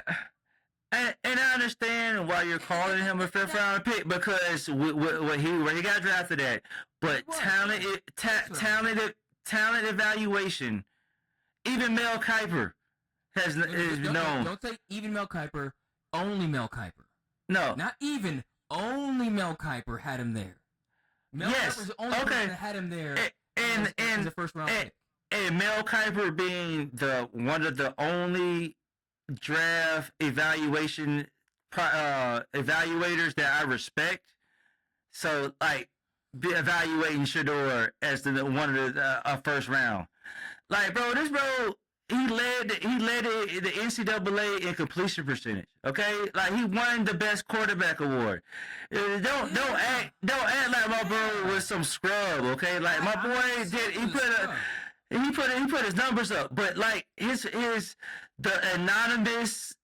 And I understand why you're calling him a 5th-round pick, because where he got drafted at. But talent evaluation. Even Mel Kiper is known. Don't say even Mel Kiper. Only Mel Kiper. No. Not even. Only Mel Kiper had him there. Mel Yes. Kiper is the only Okay. person that had him there And as a first round pick. And Mel Kiper being one of the only draft evaluators that I respect. So like be evaluating Shador as one of the first round. Like bro, he led the NCAA in completion percentage. Okay, like he won the best quarterback award. Don't act like my bro was some scrub. Okay, like my boy did. He put his numbers up, but like the anonymous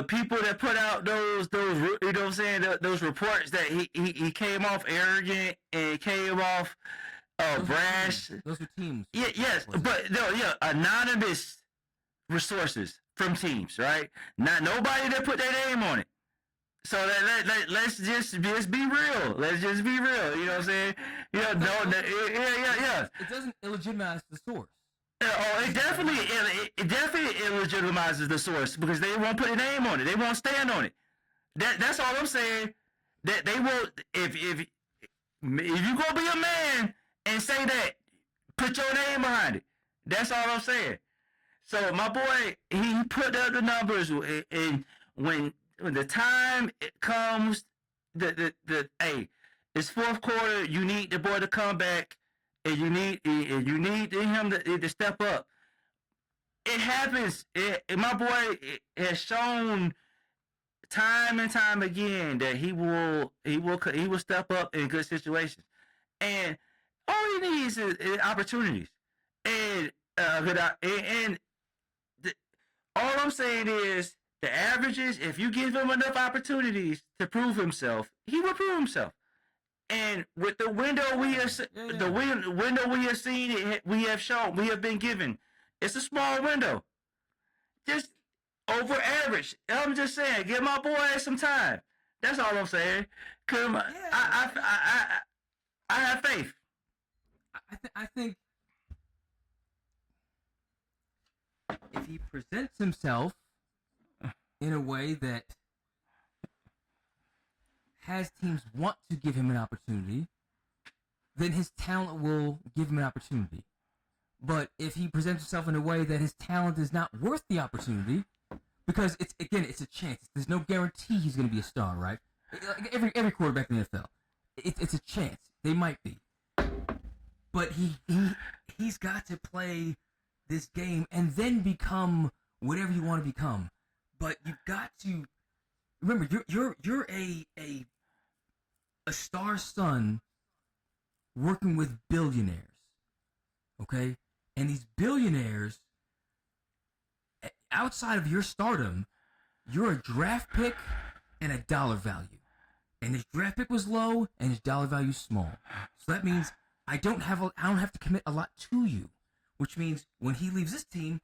people that put out those you know what I'm saying, those reports that he came off arrogant and came off brash. Those are teams. Yeah, yes, but no, yeah, anonymous resources from teams, right? Not nobody that put their name on it. So let's just be real. Let's just be real. You know what I'm saying? You know, yeah. It doesn't illegitimize the source. Oh, it definitely illegitimizes the source because they won't put a name on it. They won't stand on it. That's all I'm saying. That they won't. If you gonna be a man and say that, put your name behind it. That's all I'm saying. So my boy, he put up the numbers, and when the time comes, hey, it's fourth quarter. You need the boy to come back, and you need him to step up. It happens. My boy has shown time and time again that he will step up in good situations, and all he needs is opportunities. And all I'm saying is the averages. If you give him enough opportunities to prove himself, he will prove himself. And with the window we have, window we have seen, we have been given. It's a small window, just over average. I'm just saying, give my boy some time. That's all I'm saying. Cause I have faith. I think if he presents himself in a way that has teams want to give him an opportunity, then his talent will give him an opportunity. But if he presents himself in a way that his talent is not worth the opportunity, because it's a chance. There's no guarantee he's going to be a star, right? Every quarterback in the NFL, it's a chance. They might be. But he's got to play this game and then become whatever you want to become. But you've got to remember you're a star's son working with billionaires, okay? And these billionaires, outside of your stardom, you're a draft pick and a dollar value. And his draft pick was low and his dollar value is small. So that means I don't have to commit a lot to you, which means when he leaves this team,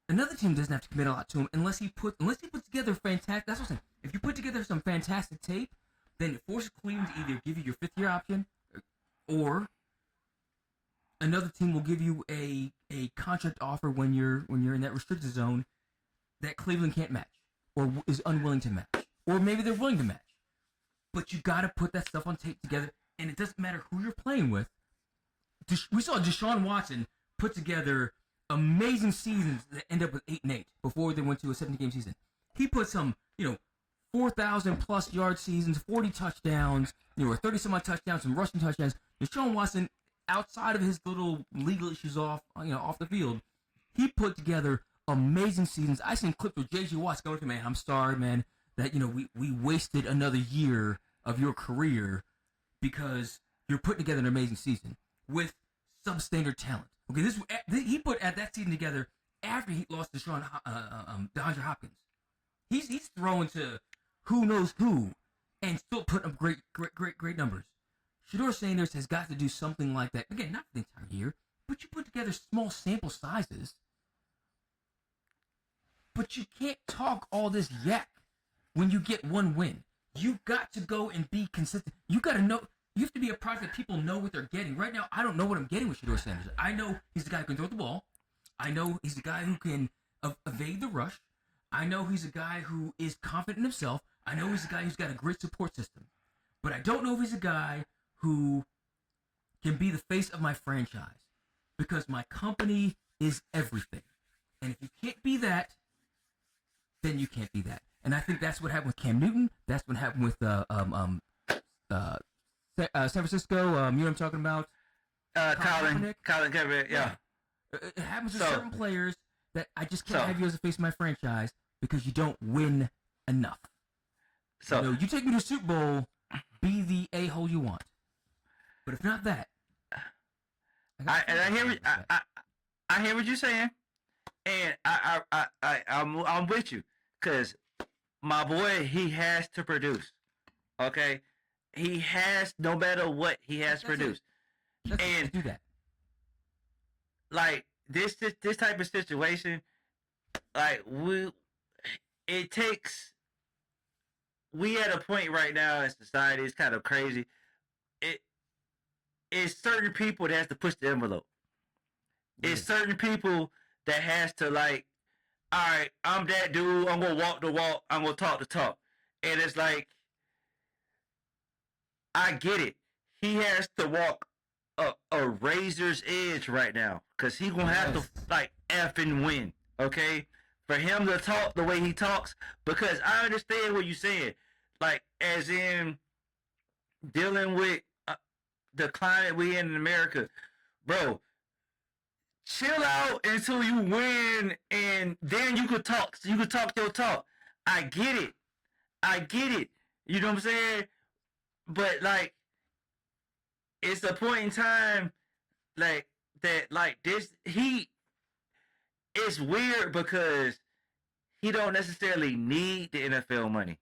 another team doesn't have to commit a lot to him unless he puts together fantastic. That's what I'm saying. If you put together some fantastic tape, then it forces Cleveland to either give you your fifth-year option, or another team will give you a contract offer when you're in that restricted zone that Cleveland can't match or is unwilling to match, or maybe they're willing to match. But you got to put that stuff on tape together, and it doesn't matter who you're playing with. We saw Deshaun Watson put together amazing seasons that end up with 8-8 before they went to a 17-game season. He put some, 4,000+ yard seasons, 40 touchdowns, 30-some-odd touchdowns, some rushing touchdowns. Deshaun Watson, outside of his little legal issues off the field, he put together amazing seasons. I seen clips with J.J. Watts going to me, man, I'm sorry, man, that, we wasted another year of your career because you're putting together an amazing season with substandard talent. Okay, he put that season together after he lost to DeAndre Hopkins. He's throwing to who knows who and still putting up great numbers. Shedeur Sanders has got to do something like that. Again, not the entire year, but you put together small sample sizes. But you can't talk all this yak when you get one win. You've got to go and be consistent. You got to know. You have to be a product that people know what they're getting. Right now, I don't know what I'm getting with Shedeur Sanders. I know he's the guy who can throw the ball. I know he's the guy who can evade the rush. I know he's a guy who is confident in himself. I know he's a guy who's got a great support system. But I don't know if he's a guy who can be the face of my franchise because my company is everything. And if you can't be that, then you can't be that. And I think that's what happened with Cam Newton. That's what happened with San Francisco. You know what I'm talking about? Colin Kaepernick, yeah. It happens to certain players that I just can't have you as the face of my franchise because you don't win enough. So you take me to the Super Bowl, be the a-hole you want. But if not that, I hear what you're saying, and I'm with you, cause my boy, he has to produce. Okay, he has, no matter what, he has to produce. And do that. Like this type of situation, like we at a point right now in society, it's kind of crazy. It's certain people that has to push the envelope. Yeah. It's certain people that has to, like, all right, I'm that dude. I'm gonna walk the walk. I'm gonna talk the talk. And it's like, I get it. He has to walk a razor's edge right now because he gonna have to like effing win. Okay, for him to talk the way he talks, because I understand what you're saying. Like, as in dealing with the climate we in America, bro. Chill out until you win, and then you could talk. You could talk your talk. I get it. You know what I'm saying? But like, it's a point in time, like that. Like this, it's weird because he don't necessarily need the NFL money.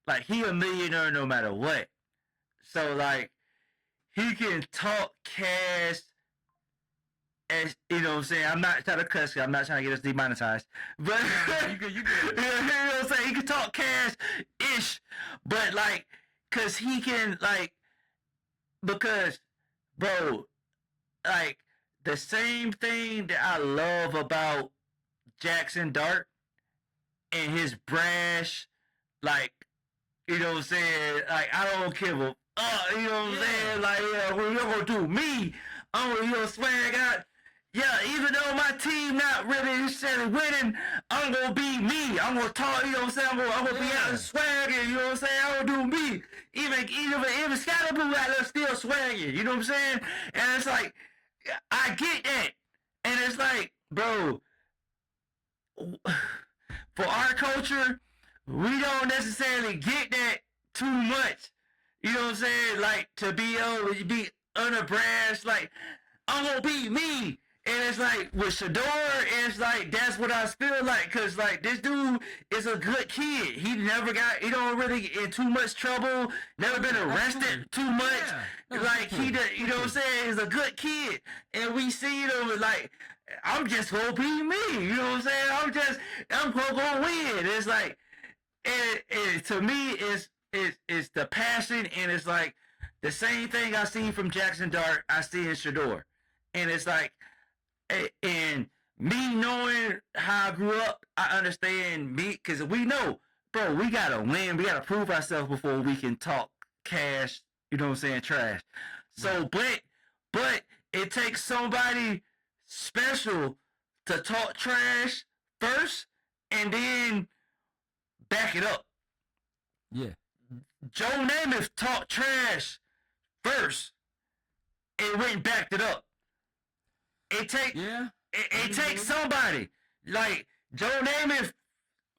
Like, he a millionaire no matter what. So like, he can talk cash. As, you know what I'm saying? I'm not trying to cuss. I'm not trying to get us demonetized. But you good. You know what I'm saying? He can talk cash-ish. But like, cause he can, like, because, bro, like, the same thing that I love about Jackson Dart and his brash, like, you know what I'm saying? Like, I don't give a, you know what I'm saying? Like, yeah, well, you're gonna do me. I'm gonna, swag out. Yeah, even though my team not really necessarily winning, I'm gonna be me. I'm gonna talk, you know what I'm saying? I'm gonna be out and swagging, you know what I'm saying? I'm gonna do me. Even Scalaboo out there still swagging, you know what I'm saying? And it's like, I get that. And it's like, bro, for our culture, we don't necessarily get that too much. You know what I'm saying? Like, to be able to be unabashed, like, I'm gonna be me. And it's like, with Shador, it's like, that's what I feel like. Because, like, this dude is a good kid. He don't really get in too much trouble. Never been arrested too much. Yeah. Like, you know what I'm saying? He's a good kid. And we see him, like, I'm just going to be me. You know what I'm saying? I'm going to win. It's like, and to me, it's the passion. And it's like, the same thing I see from Jackson Dart, I see in Shador. And it's like, and me knowing how I grew up, I understand me, because we know, bro, we got to win. We got to prove ourselves before we can talk cash, you know what I'm saying, trash. So, but it takes somebody special to talk trash first and then back it up. Yeah. Joe Namath talked trash first and went and backed it up. It takes somebody like Joe Namath.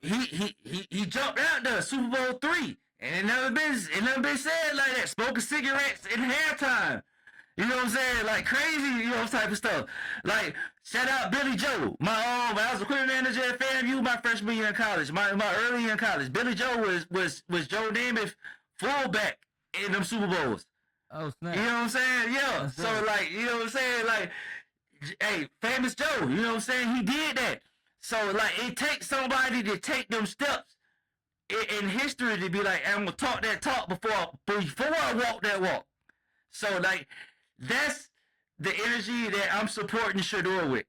He jumped out there Super Bowl III, and it never been said like that. Smoking cigarettes in halftime. You know what I'm saying? Like crazy, you know, type of stuff. Like, shout out Billy Joe. I was a equipment manager at FAMU my freshman year in college. My early year in college. Billy Joe was Joe Namath fullback in them Super Bowls. Oh snap. You know what I'm saying? Yeah. That's so dope. like, you know what I'm saying? Like, hey, famous Joe, you know what I'm saying? He did that. So like, it takes somebody to take them steps in history to be like, I'm gonna talk that talk before I walk that walk. So like, that's the energy that I'm supporting Shador with.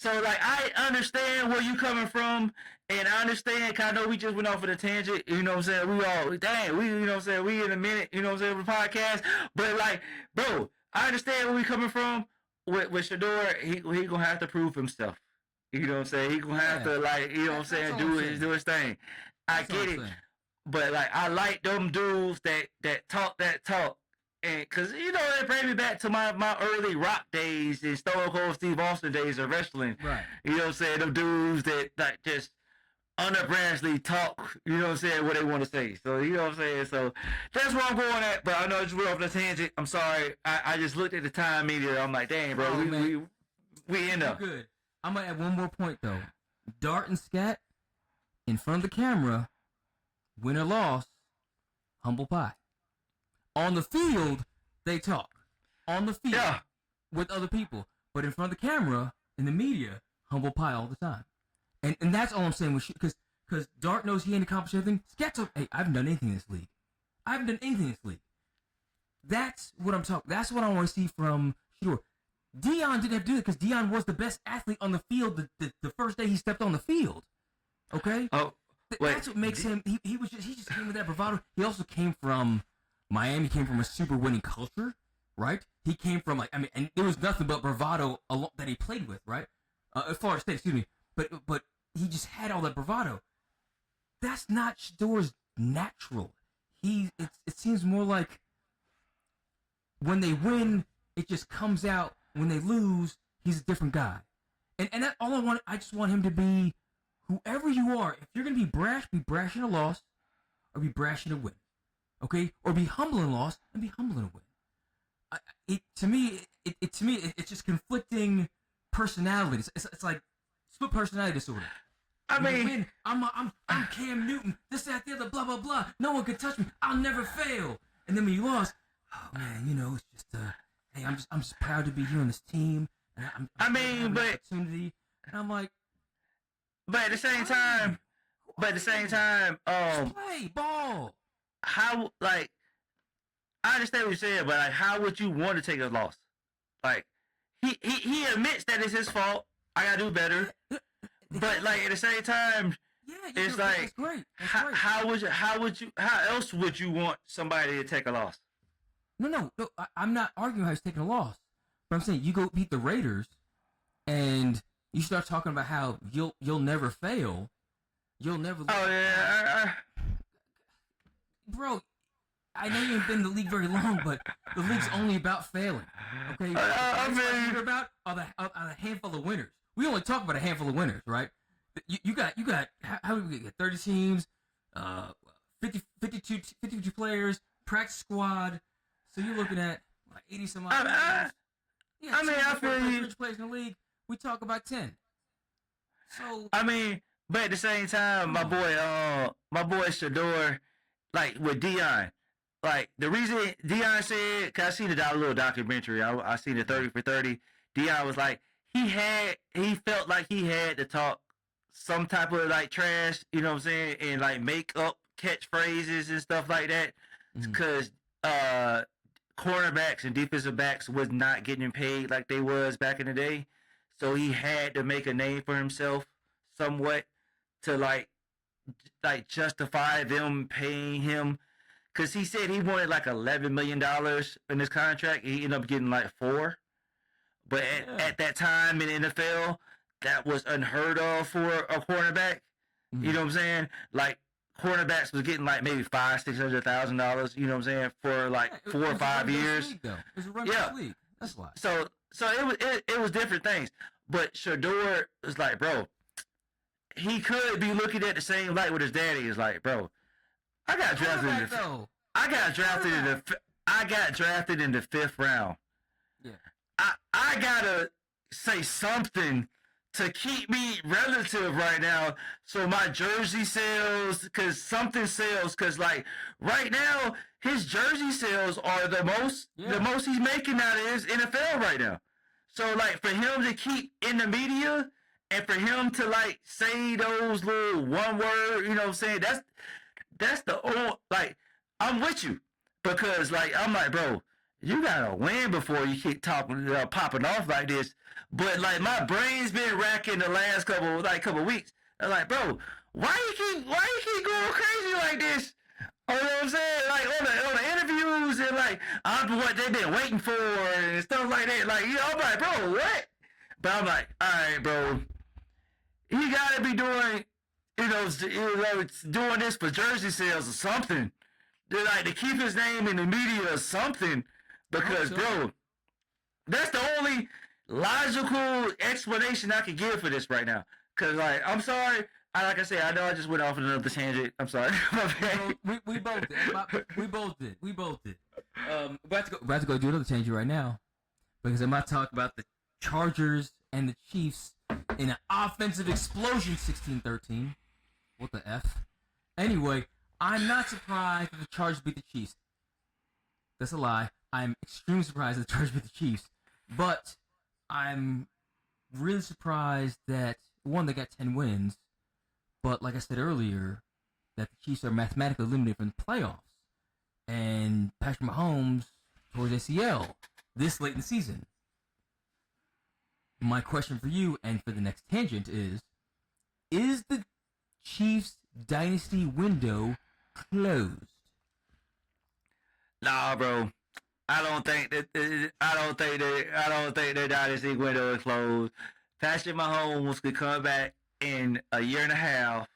So like I understand where you coming from, and I understand. Cause I know we just went off of the tangent. You know what I'm saying? We all dang. We you know what I'm saying? We in a minute. You know what I'm saying? With the podcast, but like, bro, I understand where we coming from. With Shador, he gonna have to prove himself. You know what I'm saying? He gonna have to like, you know what I'm saying, do his thing. I get it, but like I like them dudes that talk, and cause you know it brings me back to my early Rock days and Stone Cold Steve Austin days of wrestling. Right. You know what I'm saying? Them dudes that like just unabashedly talk. You know what I'm saying? What they want to say. So you know what I'm saying? So that's where I'm going at. But I know I just went off the tangent. I'm sorry. I just looked at the time meter. I'm like, dang, bro, we end up good. I'm gonna add one more point though. Dart and scat in front of the camera, win or loss, humble pie. On the field, they talk. On the field, with other people, but in front of the camera, in the media, humble pie all the time. And that's all I'm saying with because Dart knows he ain't accomplished everything. Scat's up. Hey, I haven't done anything in this league. I haven't done anything in this league. That's what I'm talking. That's what I want to see from Shador. Dion didn't have to do it because Dion was the best athlete on the field the first day he stepped on the field. Okay? Oh, wait. That's what makes him. He just came with that bravado. He also came from Miami. He came from a super winning culture, right? He came from and there was nothing but bravado that he played with, right? Florida State, excuse me. But he just had all that bravado. That's not Shador's natural. It seems more like when they win, it just comes out. When they lose, he's a different guy. And that all I want. I just want him to be whoever you are. If you're gonna be brash in a loss, or be brash in a win, okay? Or be humble in a loss and be humble in a win. To me, it's just conflicting personalities. It's like split personality disorder. I mean, win, I'm Cam Newton. This, that, the other, blah blah blah. No one can touch me. I'll never fail. And then when you lost, oh man, you know, it's just hey, I'm just proud to be here on this team. And opportunity. And I'm like, but at the same time, play ball. How like I understand what you're saying, but like, how would you want to take a loss? Like he admits that it's his fault. I gotta do better. But like at the same time, it's like that's great. How else would you want somebody to take a loss? No, I'm not arguing how he's taking a loss. But I'm saying you go beat the Raiders, and you start talking about how you'll never fail. You'll never. Oh yeah, bro. I know you haven't been in the league very long, but the league's only about failing. Okay, what you're about are the handful of winners. We only talk about a handful of winners, right? You got how do we get 30 teams, 52 players, practice squad. So you're looking at like 80 some odd. I feel you. Players in the league. We talk about 10. So I mean, but at the same time, my boy Shador, like with Dion, like the reason Dion said, cause I seen a little documentary. I seen the 30 for 30. Dion was like he felt like he had to talk some type of like trash, you know what I'm saying, and like make up catchphrases and stuff like that, because cornerbacks and defensive backs was not getting paid like they was back in the day. So he had to make a name for himself somewhat to like justify them paying him. Cause he said he wanted like $11 million in his contract. He ended up getting like $4 million. But at that time in the NFL, that was unheard of for a cornerback. You know what I'm saying? Like cornerbacks was getting like maybe $500,000-$600,000. You know what I'm saying, for like 4 or 5 years. League, though. It was a run league. That's why. So it was different things. But Shador was like, bro, he could be looking at the same light with his daddy. Is like, bro, I got drafted in the 5th round. Yeah. I gotta say something to keep me relative right now, so my jersey sells, cause something sells, cause like right now his jersey sales are the most he's making out of his NFL right now. So like for him to keep in the media and for him to like say those little one word, you know what I'm saying? That's the old, like I'm with you, because like I'm like, bro, you gotta win before you keep talking, popping off like this. But like my brain's been racking the last couple weeks. I'm like, bro, why you keep going crazy like this? You know what I'm saying? Like on the interviews and like I'm what they've been waiting for and stuff like that. Like, you know, I'm like, bro, what? But I'm like, all right, bro, he gotta be doing, doing this for jersey sales or something. They're like to keep his name in the media or something. Because, bro, that's the only logical explanation I can give for this right now. Because, like, I'm sorry. Like I said, I know I just went off on another tangent. I'm sorry. we both did. We both did. About to go do another tangent right now. Because I'm about to talk about the Chargers and the Chiefs in an offensive explosion 16-13. What the F? Anyway, I'm not surprised that the Chargers beat the Chiefs. That's a lie. I'm extremely surprised that the Chargers beat the Chiefs. But I'm really surprised that, one, they got 10 wins. But like I said earlier, that the Chiefs are mathematically eliminated from the playoffs. And Patrick Mahomes tore his ACL this late in the season. My question for you and for the next tangent is the Chiefs dynasty window closed? Nah, bro. I don't think their dynasty window is closed. Patrick Mahomes could come back in a year and a half,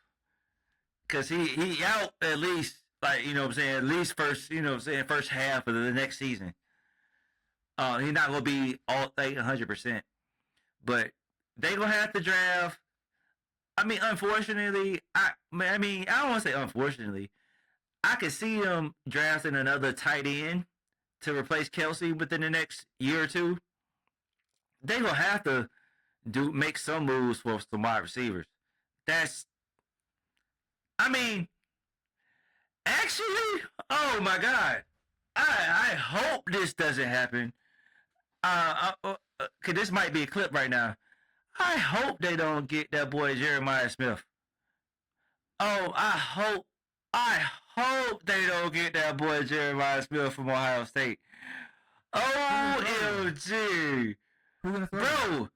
cause he out at least, like, you know what I'm saying, at least first, you know what I'm saying, first half of the next season. He's not gonna be all 100%, but they gonna have to draft. I mean, unfortunately, I don't want to say unfortunately. I could see him drafting another tight end to replace Kelsey within the next year or two. They gonna have to make some moves for some wide receivers. Actually, oh my God, I hope this doesn't happen. Cause this might be a clip right now. I hope they don't get that boy Jeremiah Smith. Oh, I hope they don't get that boy Jeremiah Smith from Ohio State. OMG. Who's gonna throw?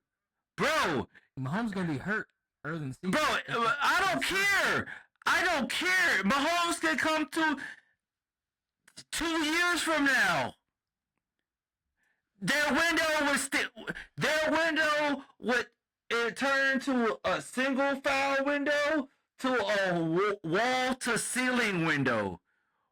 Bro. Mahomes gonna be hurt early in the season. Bro, I don't care. Mahomes can come to 2 years from now. Their window would turn to a single foul window to a wall to ceiling window.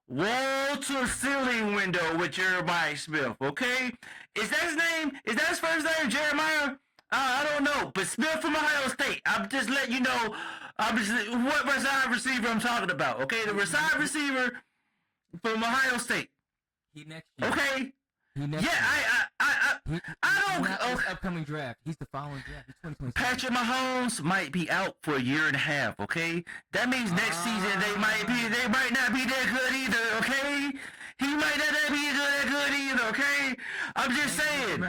Wall to ceiling window with Jeremiah Smith, okay? Is that his name? Is that his first name, Jeremiah? I don't know, but Smith from Ohio State. I'm just letting you know what reserve receiver I'm talking about, okay? The reserve receiver from Ohio State. He next year. Okay? He next year. I don't... This upcoming draft. He's the following draft. He's 2026. Patrick Mahomes might be out for a year and a half, okay? That means next season they might not be that good either, okay? He might not be that good either, okay? I'm just saying.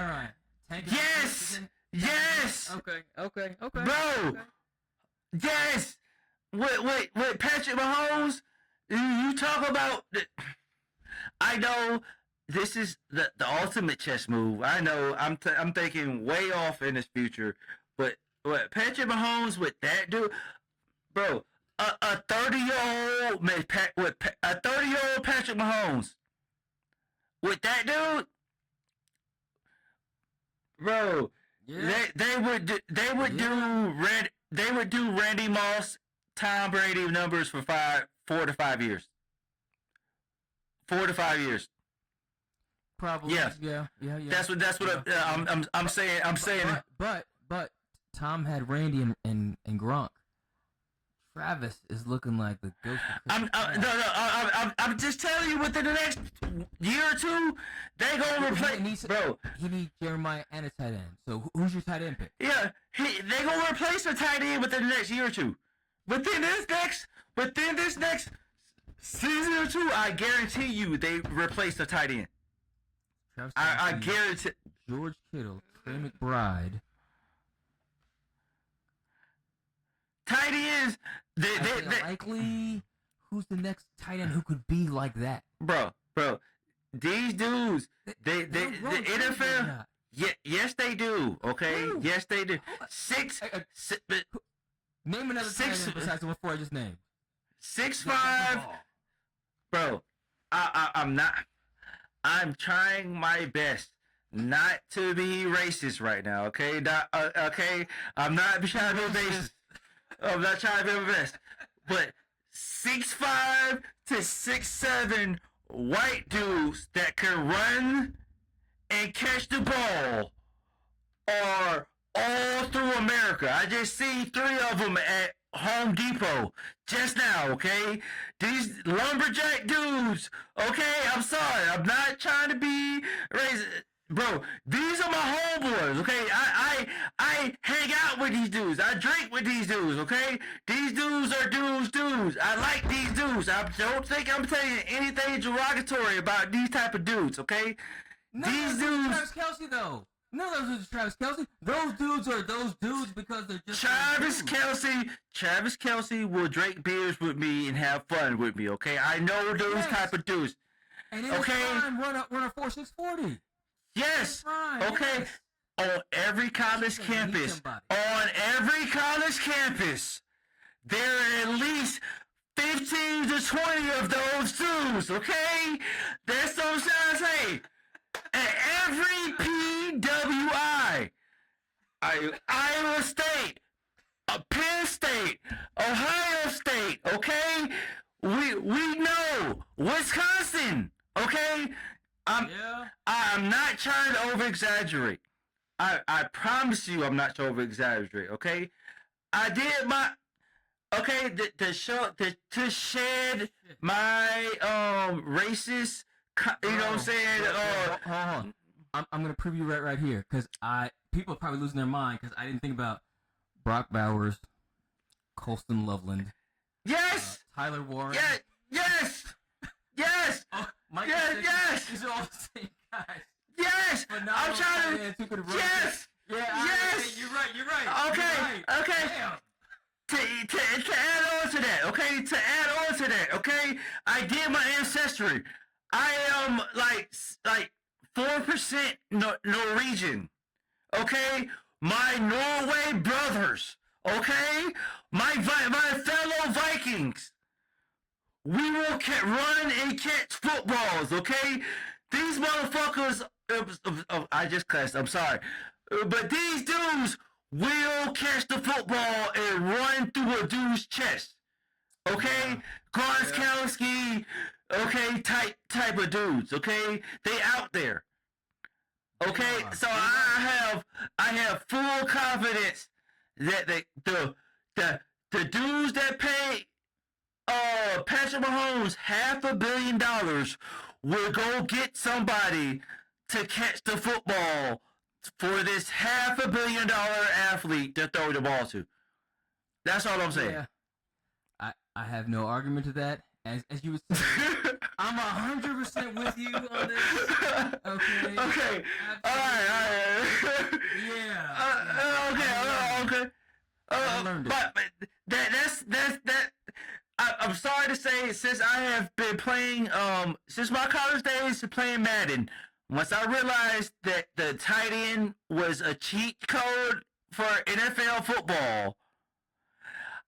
Yes. Okay. Bro. Yes. With Patrick Mahomes, you talk about. I know this is the ultimate chess move. I know I'm thinking way off in this future, but what Patrick Mahomes with that dude, bro, a 30-year-old Patrick Mahomes with that dude, bro. Yeah. They would do Randy Moss, Tom Brady numbers for 4 to 5 years. 4 to 5 years. Probably. Yes. Yeah. That's what I'm saying. I'm saying. But Tom had Randy and Gronk. Travis is looking like the ghost. I'm just telling you, within the next year or two, they gonna replace. Bro, he needs Jeremiah and a tight end. So who's your tight end pick? Yeah, they gonna replace the tight end within the next year or two. Within this next season or two, I guarantee you they replace the tight end. I guarantee. George Kittle, Trey McBride. Tight ends, they likely. Who's the next tight end who could be like that? Bro. these dudes, the NFL. Not. Yeah, yes they do. Okay, Who? yes they do. Six, Name another tight end besides the one I just named. 6'5", bro. I'm not. I'm trying my best not to be racist right now. Okay, okay. I'm not trying to be racist. I'm not trying to be racist. But 6'5" to 6'7" white dudes that can run and catch the ball are all through America. I just see 3 of them at Home Depot just now, okay? These lumberjack dudes, okay? I'm sorry. I'm not trying to be racist. Bro, these are my homeboys, okay? I hang out with these dudes. I drink with these dudes, okay? These dudes are dudes. I like these dudes. I don't think I'm telling you anything derogatory about these type of dudes, okay? These dudes. Travis Kelce, though. No, those are Travis Kelce. Those dudes are those dudes because they're just Travis Kelce will drink beers with me and have fun with me, okay? I know those type of dudes. And in his prime, run a 4.640. Yes. Okay. Yes. On every college campus, there are at least 15 to 20 of those dudes, okay? That's what I'm trying to say. At every PWI, Iowa State, Penn State, Ohio State, okay? We know Wisconsin, okay? I'm not trying to over-exaggerate. I promise you I'm not trying to over-exaggerate, okay? I did my... Okay, to shed my racist... You know what I'm saying? Hold on. I'm going to preview right here, because people are probably losing their mind, because I didn't think about Brock Bowers, Colston Loveland. Yes! Tyler Warren. Yes! Oh, Mike yes! These are all the same guys. Yes! I'm trying to... Yes! Yes! You're right. Okay. Damn. To add on to that, okay? I did my ancestry. I am like 4% Norwegian, okay? My Norway brothers, okay? My fellow Vikings. We will run and catch footballs, okay? These motherfuckers, I just cussed, I'm sorry. But these dudes will catch the football and run through a dude's chest, okay? Gronkowski, okay, type of dudes, okay? They out there. Okay, so I have full confidence that the dudes that pay Patrick Mahomes $500 million will go get somebody to catch the football for this $500 million athlete to throw the ball to. That's all I'm saying. Yeah. I have no argument to that. As you would say, I'm 100% with you on this. Okay. Okay. All right. Yeah. Okay. I learned it. But that's I'm sorry to say, since I have been playing since my college days playing Madden, once I realized that the tight end was a cheat code for NFL football,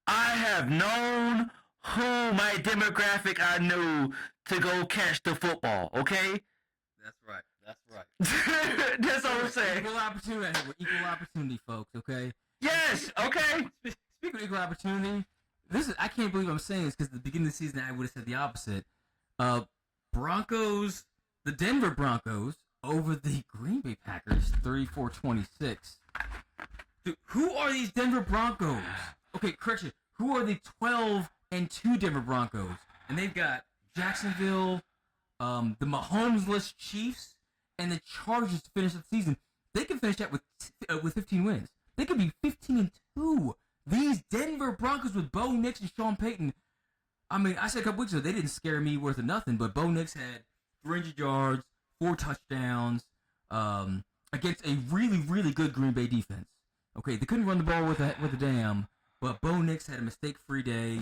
I have known who my demographic I knew to go catch the football, okay? That's right. That's all I'm saying. Equal opportunity, folks, okay? Yes, okay. Speaking of equal opportunity, I can't believe I'm saying this, because at the beginning of the season I would have said the opposite. The Denver Broncos over the Green Bay Packers, 34-26. Dude, who are these Denver Broncos? Okay, correction. Who are the 12-2 Denver Broncos? And they've got Jacksonville, the Mahomes-less Chiefs, and the Chargers to finish the season. They can finish that with 15 wins. They could be 15-2. These Denver Broncos with Bo Nix and Sean Payton. I mean, I said a couple weeks ago they didn't scare me worth of nothing, but Bo Nix had 300 yards, 4 touchdowns, against a really, really good Green Bay defense. Okay, they couldn't run the ball with a damn, but Bo Nix had a mistake-free day.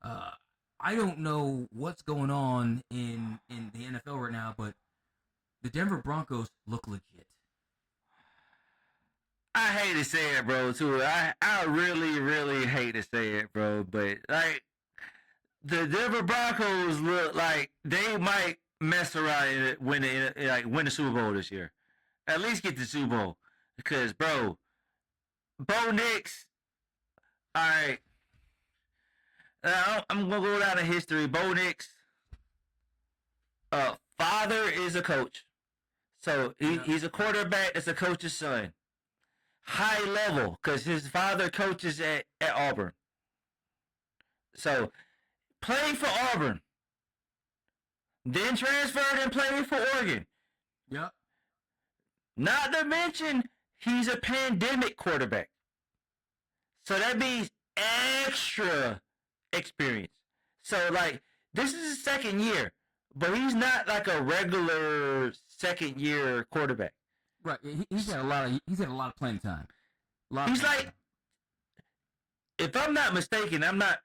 I don't know what's going on in the NFL right now, but the Denver Broncos look legit. I hate to say it, bro. Too. I really, really hate to say it, bro. But like the Denver Broncos look like they might mess around and win the Super Bowl this year. At least get the Super Bowl, because bro, Bo Nix. All right, I'm gonna go down in history. Bo Nix, father is a coach, so he's a quarterback. That's a coach's son. High level, because his father coaches at Auburn. So, playing for Auburn, then transferred and played for Oregon. Yep. Not to mention, he's a pandemic quarterback. So that means extra experience. So, like, this is his second year, but he's not like a regular second year quarterback. Right. He's had a lot of playing time. He's like, if I'm not mistaken, I'm not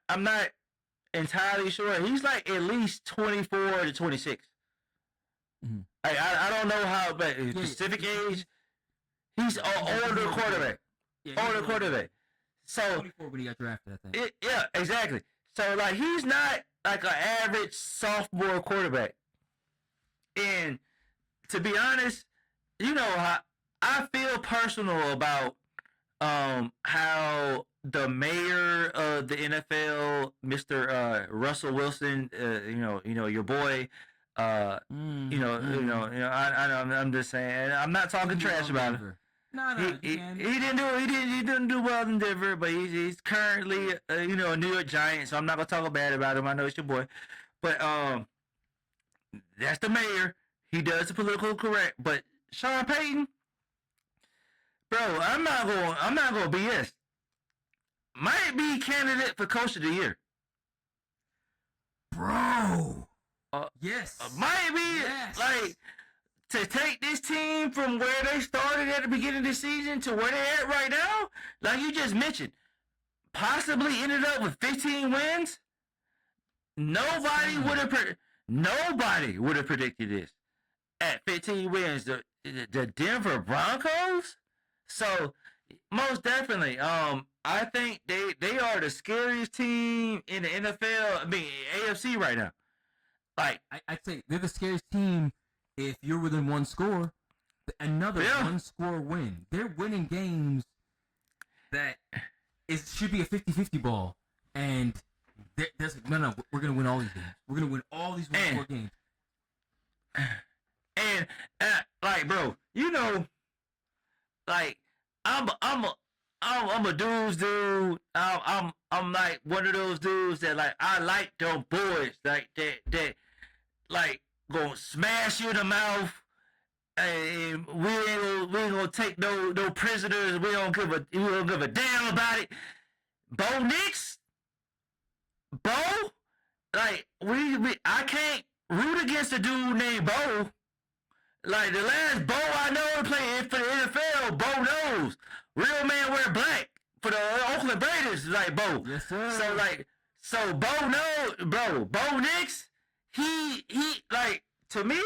entirely sure. He's like at least 24 to 26. Mm-hmm. I don't know how, but specific age. He's an older quarterback. Older quarterback. So 24 when he got drafted, I think. Yeah, exactly. So like he's not like an average sophomore quarterback. And to be honest, you know how I feel personal about how the mayor of the NFL, Mr. Russell Wilson, you know your boy, I know, I'm just saying, I'm not talking trash about him. No, he didn't do well in Denver, but he's currently a New York Giant, so I'm not gonna talk bad about him. I know it's your boy, but that's the mayor. He does the political correct, but Sean Payton, bro, I'm not gonna BS. Might be candidate for Coach of the Year, bro. Yes, might be like to take this team from where they started at the beginning of the season to where they're at right now. Like you just mentioned, possibly ended up with 15 wins. Nobody would have predicted this at 15 wins. The Denver Broncos. So most definitely, I think they are the scariest team in the NFL. I mean, AFC right now. Like I'd say they're the scariest team if you're within one score. Another one score win. They're winning games that should be a 50-50 ball, and there's no, we're gonna win all these games. We're gonna win all these one score games. And like, bro, you know, like I'm a dude's dude. I'm like one of those dudes that like I like them boys like that like gonna smash you in the mouth, and we ain't gonna take no prisoners. We don't give a damn about it. Bo Nix, like I can't root against a dude named Bo. Like the last Bo I know playing for the NFL, Bo knows. Real man wear black for the Oakland Raiders, like Bo. Yes, sir. So Bo knows, bro. Bo Nix, he like to me,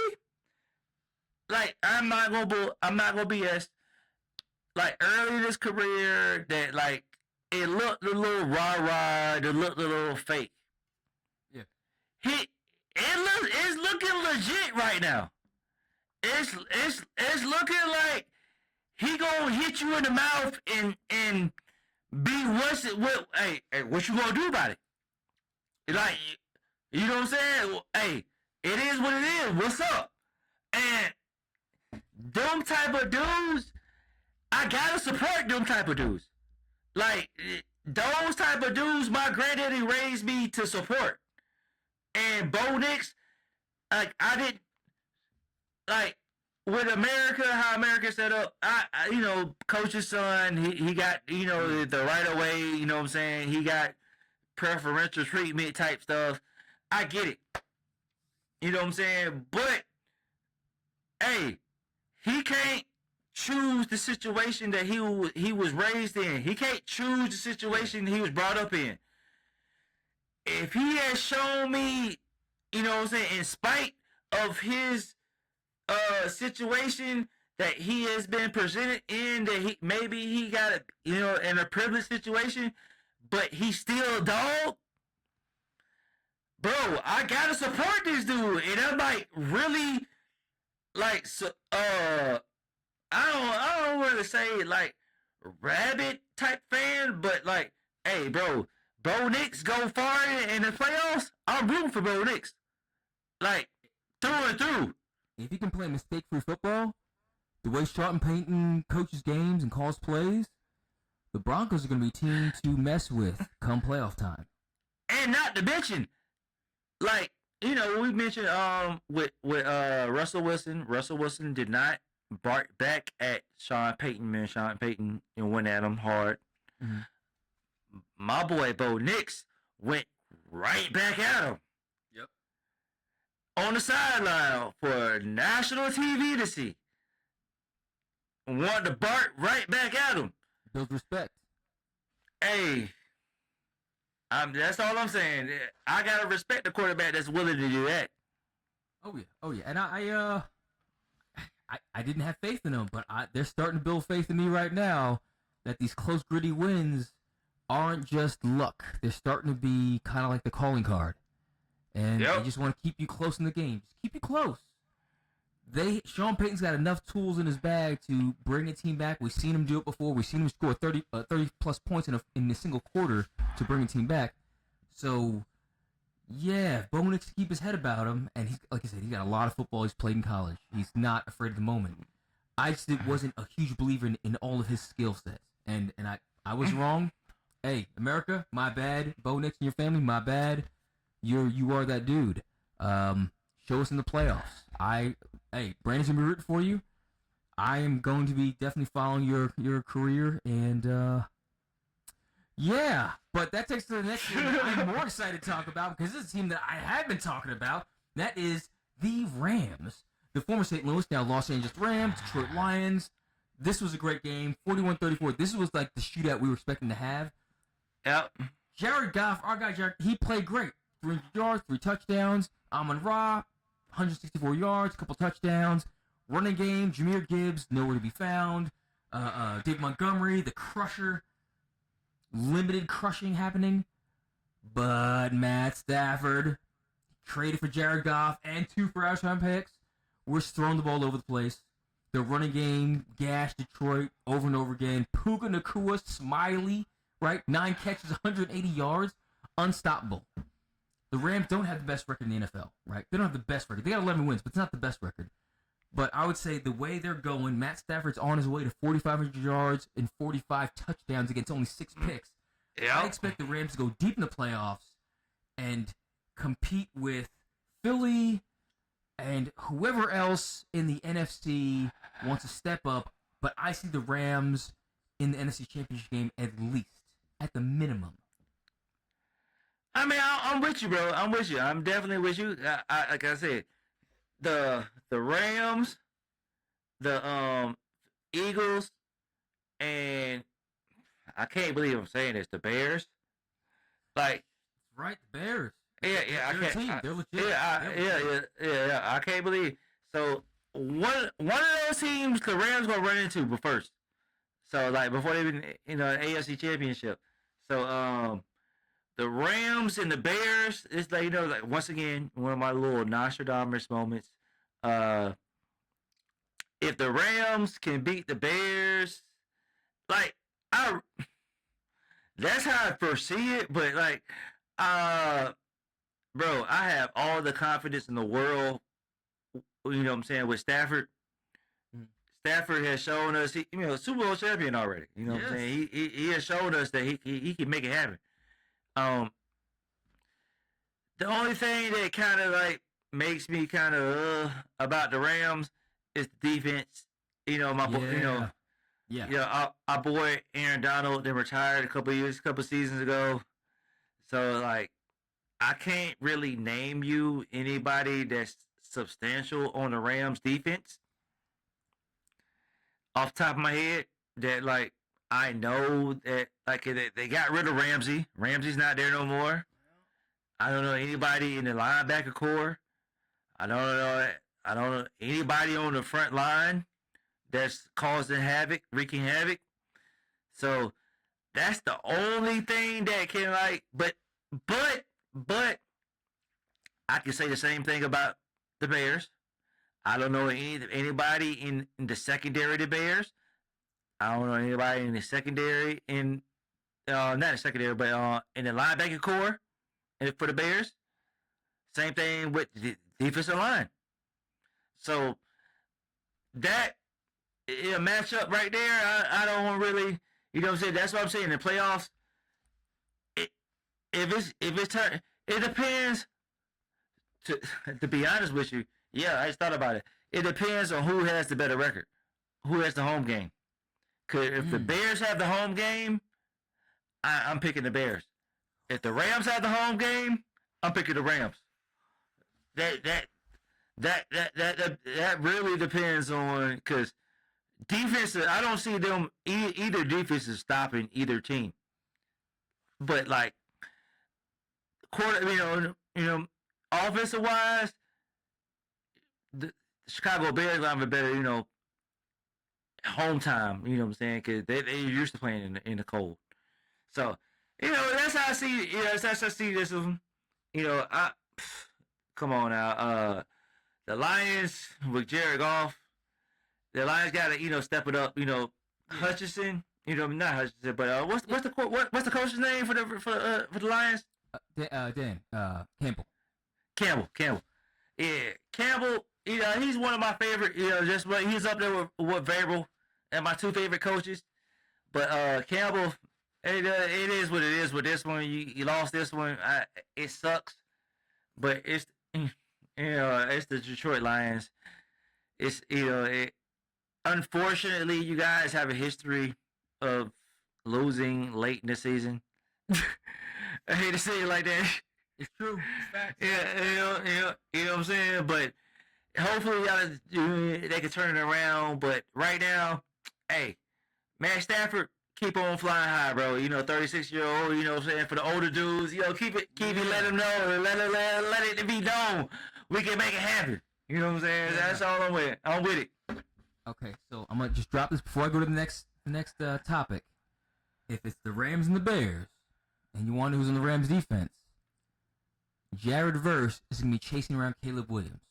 like I'm not gonna BS. Like early in his career, that like it looked a little rah-rah, it looked a little fake. Yeah. It's looking legit right now. It's looking like he gonna hit you in the mouth and be what you gonna do about it? Like, you know what I'm saying? Hey, it is what it is. What's up? And them type of dudes, I gotta support them type of dudes. Like, those type of dudes, my granddaddy raised me to support. And Bo Nix, like, I didn't, like, with America, how America set up, I coach's son, he got, the right of way, you know what I'm saying? He got preferential treatment type stuff. I get it. You know what I'm saying? But, hey, he can't choose the situation that he was raised in. He can't choose the situation he was brought up in. If he has shown me, you know what I'm saying, in spite of his situation that he has been presented in, that he got a, in a privileged situation, but he's still a dog. Bro, I gotta support this dude, and I'm like really like I don't want to say like rabbit type fan, but like, hey, Bo Nix go far in the playoffs. I'm rooting for Bo Nix, like through and through. If he can play mistake-free football, the way Sean Payton coaches games and calls plays, the Broncos are going to be a team to mess with come playoff time. And not to mention, like, we mentioned with Russell Wilson. Russell Wilson did not bark back at Sean Payton. Man, Sean Payton went at him hard. Mm-hmm. My boy Bo Nix went right back at him. Yep. On the sideline for national TV to see. Wanted to bark right back at him. Build respect. Hey, that's all I'm saying. I gotta respect the quarterback that's willing to do that. Oh yeah. And I didn't have faith in them, but they're starting to build faith in me right now that these close, gritty wins aren't just luck. They're starting to be kind of like the calling card, and they just want to keep you close in the game. Just keep you close. Sean Payton's got enough tools in his bag to bring a team back. We've seen him do it before. We've seen him score 30 plus points in a single quarter to bring a team back. So, yeah, Bo Nix to keep his head about him. And he's, like I said, he's got a lot of football he's played in college. He's not afraid of the moment. I just wasn't a huge believer in all of his skill sets. And I was wrong. Hey, America, my bad. Bo Nix and your family, my bad. You are that dude. Show us in the playoffs. Hey, Brandon's gonna be rooting for you. I am going to be definitely following your career, and yeah. But that takes us to the next team that I'm more excited to talk about, because this is a team that I have been talking about. That is the Rams, the former St. Louis, now Los Angeles Rams, Detroit Lions. This was a great game, 41-34. This was like the shootout we were expecting to have. Yep. Jared Goff, our guy Jared, he played great. 300 yards, 3 touchdowns. Amon-Ra, 164 yards, a couple touchdowns. Running game, Jahmyr Gibbs, nowhere to be found. Dave Montgomery, the crusher. Limited crushing happening. But Matt Stafford, traded for Jared Goff and 2 first-round picks, was throwing the ball over the place. The running game gashed Detroit over and over again. Puka Nacua, Smiley, right? 9 catches, 180 yards. Unstoppable. The Rams don't have the best record in the NFL, right? They don't have the best record. They got 11 wins, but it's not the best record. But I would say the way they're going, Matt Stafford's on his way to 4,500 yards and 45 touchdowns against only 6 picks. Yep. I expect the Rams to go deep in the playoffs and compete with Philly and whoever else in the NFC wants to step up. But I see the Rams in the NFC Championship game at the minimum. I mean, I'm with you, bro. I'm with you. I'm definitely with you. Like I said, the Rams, the Eagles, and I can't believe I'm saying this, the Bears. Like, right, the Bears. Yeah, I can't. They're legit. Yeah. I can't believe. So one of those teams the Rams gonna run into, but first. So like before they even an AFC Championship. So the Rams and the Bears, it's like, like once again, one of my little Nostradamus moments. If the Rams can beat the Bears, like that's how I foresee it. But like, bro, I have all the confidence in the world. You know what I'm saying, with Stafford. Stafford has shown us, Super Bowl champion already. You know what I'm saying? He has shown us that he can make it happen. The only thing that kind of like makes me kind of about the Rams is the defense. Our boy Aaron Donald, they retired a couple seasons ago. So like, I can't really name you anybody that's substantial on the Rams defense off the top of my head. That like, I know that like they got rid of Ramsey. Ramsey's not there no more. I don't know anybody in the linebacker core. I don't know I don't know anybody on the front line that's causing havoc, wreaking havoc. So that's the only thing that can but but I can say the same thing about the Bears. I don't know anybody in the secondary of the Bears. I don't know anybody in the secondary not the secondary, but in the linebacker core for the Bears. Same thing with the defensive line. So that matchup right there, I don't really, you know what I'm saying. That's what I'm saying. In the playoffs, if it's turn, it depends. To be honest with you, yeah, I just thought about it. It depends on who has the better record, who has the home game. Cause if the Bears have the home game, I'm picking the Bears. If the Rams have the home game, I'm picking the Rams. That really depends on because defense. I don't see them either defense is stopping either team. But like offensive wise, the Chicago Bears have a better home time. You know what I'm saying? Because they're used to playing in the cold. So that's how I see. That's how I see this. Come on now. The Lions with Jared Goff. The Lions got to step it up. Hutchinson. Not Hutchinson, but what's the coach's name for the Lions? Dan Campbell. Campbell. Yeah, Campbell. He's one of my favorite. He's up there with Vrabel and my two favorite coaches. But Campbell, it is what it is with this one. You lost this one. It sucks, but it's it's the Detroit Lions. It's unfortunately you guys have a history of losing late in the season. I hate to say it like that. It's true. It's fact. Yeah, you know what I'm saying. But hopefully they can turn it around. But right now, hey, Matt Stafford, keep on flying high, bro. 36-year-old. You know what I'm saying. For the older dudes, keep it. Let them know. Let it be known. We can make it happen. You know what I'm saying. Yeah. That's all I'm with. I'm with it. Okay, so I'm gonna just drop this before I go to the next topic. If it's the Rams and the Bears, and you wonder who's on the Rams defense, Jared Verse is gonna be chasing around Caleb Williams.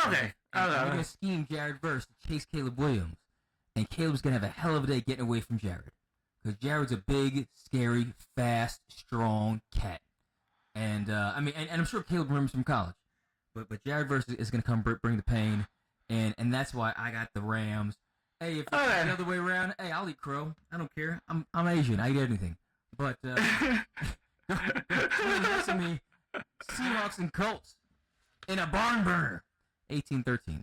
Okay. I'm gonna scheme Jared Verse to chase Caleb Williams, and Caleb's gonna have a hell of a day getting away from Jared, because Jared's a big, scary, fast, strong cat, and I'm sure Caleb remembers from college, but Jared Verse is gonna come bring the pain, and that's why I got the Rams. Hey, if it's the other way around, hey, I'll eat crow. I don't care. I'm Asian. I eat anything. But next to me, Seahawks and Colts in a barn burner, 18-13.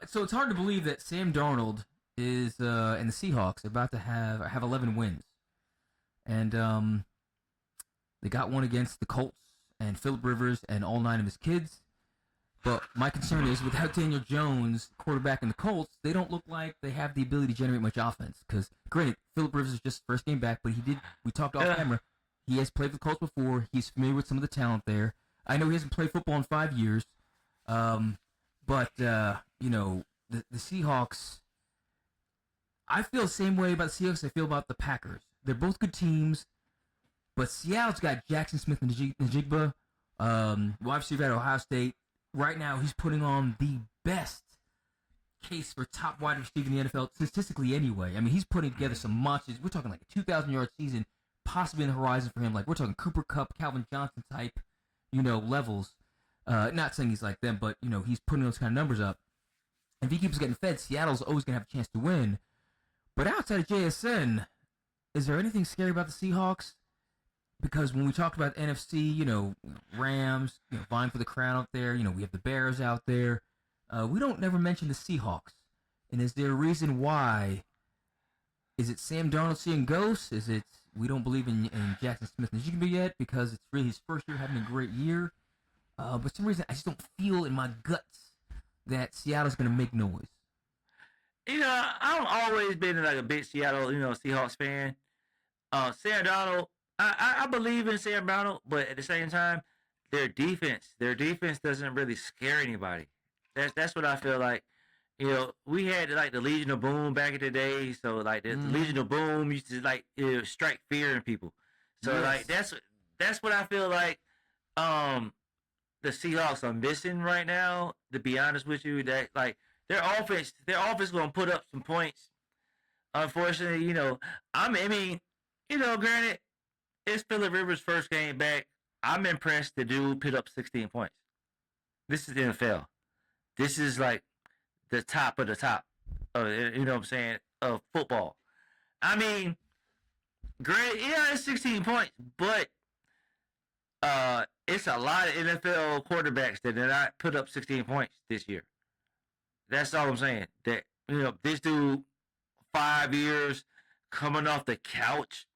So it's hard to believe that Sam Darnold is and the Seahawks are about to have 11 wins, and they got one against the Colts and Phillip Rivers and all 9 of his kids. But my concern is, without Daniel Jones, quarterback in the Colts, they don't look like they have the ability to generate much offense. Because, granted, Phillip Rivers is just first game back, but we talked off camera, he has played with the Colts before. He's familiar with some of the talent there. I know he hasn't played football in 5 years. But the Seahawks, I feel the same way about the Seahawks I feel about the Packers. They're both good teams, but Seattle's got Jackson Smith and Najigba, wide receiver at Ohio State. Right now, he's putting on the best case for top wide receiver in the NFL, statistically anyway. I mean, he's putting together some monsters. We're talking like a 2,000-yard season, possibly in the horizon for him. Like, we're talking Cooper Kupp, Calvin Johnson type, levels. Not saying he's like them, but, he's putting those kind of numbers up. And if he keeps getting fed, Seattle's always going to have a chance to win. But outside of JSN, is there anything scary about the Seahawks? Because when we talked about NFC, Rams, vying for the crown out there, we have the Bears out there. We don't never mention the Seahawks. And is there a reason why? Is it Sam Darnold seeing ghosts? Is it we don't believe in Jackson Smith and Jigba yet because it's really his first year having a great year? But for some reason, I just don't feel in my guts that Seattle's going to make noise. I've always been like a big Seattle, Seahawks fan. Sam Darnold, I believe in Sam Darnold, but at the same time, their defense doesn't really scare anybody. That's what I feel like. You know, we had like the Legion of Boom back in the day, so like the Legion of Boom used to like strike fear in people. So like that's what I feel like. The Seahawks are missing right now. To be honest with you, that like their offense gonna put up some points. Unfortunately, I mean, granted, it's Phillip Rivers' first game back. I'm impressed the dude put up 16 points. This is the NFL. This is like the top of the top. You know what I'm saying? Of football. I mean, great. Yeah, it's 16 points, but it's a lot of NFL quarterbacks that did not put up 16 points this year. That's all I'm saying. That this dude, 5 years coming off the couch.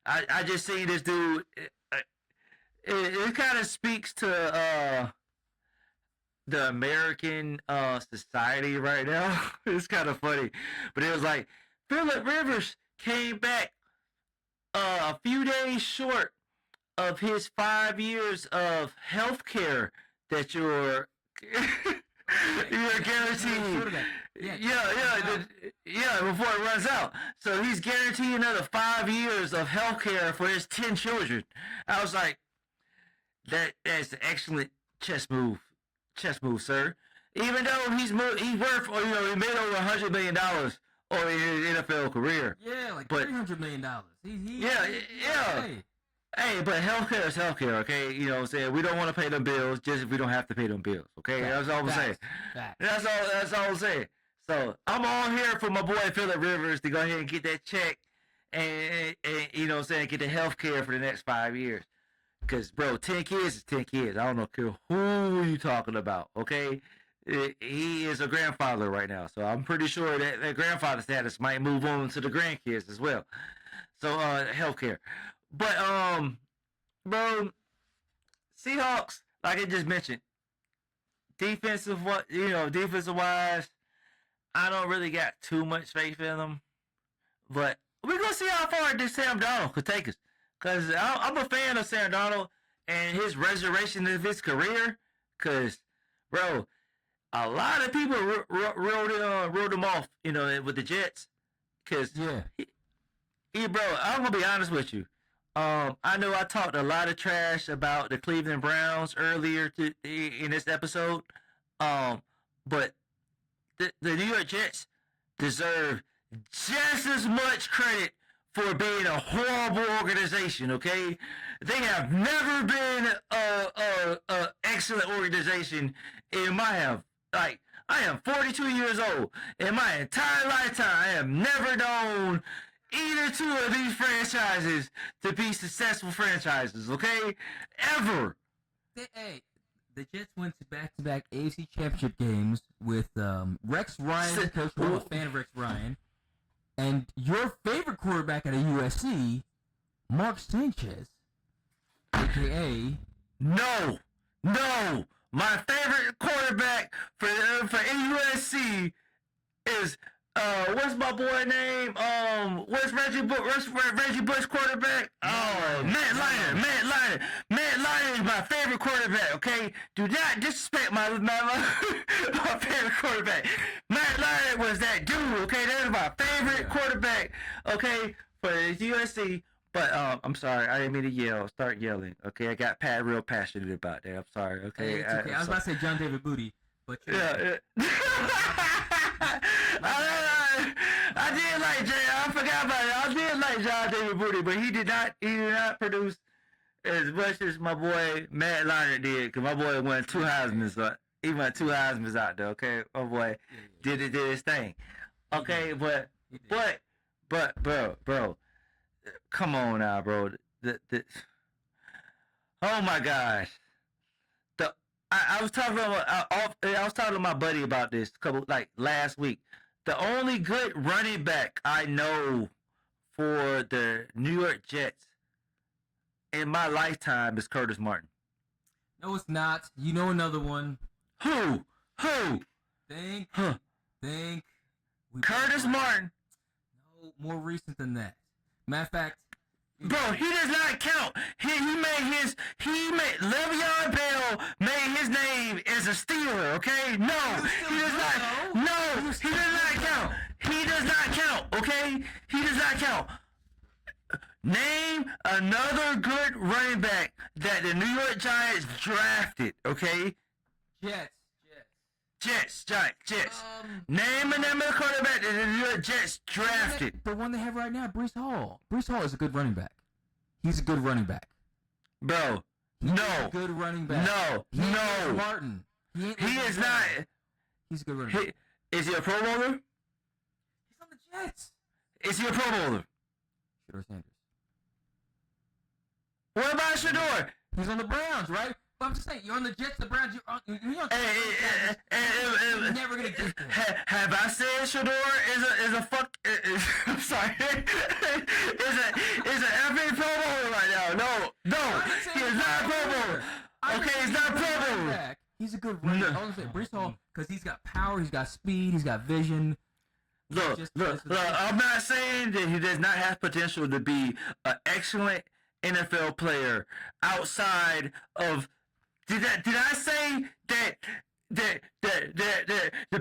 I just seen this dude. It kind of speaks to the American society right now. It's kind of funny, but it was like Phillip Rivers came back a few days short of his 5 years of health care that you're guaranteed. Yeah, before it runs out. So he's guaranteed another 5 years of health care for his 10 children. I was like, that's an excellent chess move, sir. Even though he's worth, he made over $100 million over his NFL career. Yeah, like $300 million. Hey, but healthcare is healthcare, okay? You know what I'm saying? We don't want to pay them bills just if we don't have to pay them bills, okay? That's all I'm saying. That's all I'm saying. So I'm all here for my boy Phillip Rivers to go ahead and get that check and you know what I'm saying, get the healthcare for the next 5 years. Because, bro, 10 kids is 10 kids. I don't know who you talking about, okay? He is a grandfather right now, so I'm pretty sure that grandfather status might move on to the grandkids as well. So, healthcare. But, bro, Seahawks, like I just mentioned, defensive wise, I don't really got too much faith in them. But we're going to see how far this Sam Darnold could take us. Because I'm a fan of Sam Darnold and his resurrection of his career. Because, bro, a lot of people wrote him off, with the Jets. Because, bro, I'm going to be honest with you. I know I talked a lot of trash about the Cleveland Browns earlier in this episode, but the New York Jets deserve just as much credit for being a horrible organization. Okay, they have never been a excellent organization in my I am 42 years old. In my entire lifetime, I have never known either two of these franchises to be successful franchises, okay? Ever. The Jets went to back-to-back AFC Championship games with Rex Ryan, coach. I'm a fan of Rex Ryan. And your favorite quarterback at a USC, Mark Sanchez, a.k.a. No. My favorite quarterback for USC is... what's my boy name? What's Reggie Bush quarterback? Oh, Matt Leinart. Matt Leinart is my favorite quarterback. Okay, do not disrespect my favorite quarterback. Matt Leinart was that dude. Okay, that is my favorite quarterback. Okay, for USC. But I'm sorry, I didn't mean to start yelling. Okay, I got real passionate about that. I'm sorry. Okay, hey, okay. I was about to say John David Booty, but yeah. I did like Jay. I forgot about it. I did like John David Booty, but he did not produce as much as my boy Matt Leinart did. Because my boy won 2 Heismans. He won 2 Heismans out there. Okay, my boy did his thing. Okay, but bro, come on now, bro. Oh my gosh. I was talking to my buddy about this last week. The only good running back I know for the New York Jets in my lifetime is Curtis Martin. No, it's not. You know another one. Who? Think. Curtis Martin. No, more recent than that. Matter of fact. Bro, he does not count. Le'Veon Bell made his name as a Steeler, okay? No, he does not. No, he does not count. He does not count, okay? He does not count. Name another good running back that the New York Giants drafted, okay? Jets. Name another quarterback that the New York Jets drafted. The one they have right now, Breece Hall. Breece Hall is a good running back. He's a good running back. Bro, no. Good running back. No. Martin. He is not. He's a good running back. Is he a Pro Bowler? He's on the Jets. Is he a Pro Bowler? Shedeur Sanders. What about Shedeur? He's on the Browns, right? But I'm just saying, you're on the Jets, the Browns, you're on you're never going to get there. Have I said Shedeur is a fuck... I'm sorry. is an effing Pro Bowler right now. No. He is not a Pro Bowler. Okay, he's not a Pro Bowler. He's a good running back. I was going to say, Breece Hall, because he's got power, he's got speed, he's got vision. Look, I'm not saying that he does not have potential to be an excellent NFL player outside of... Did I say that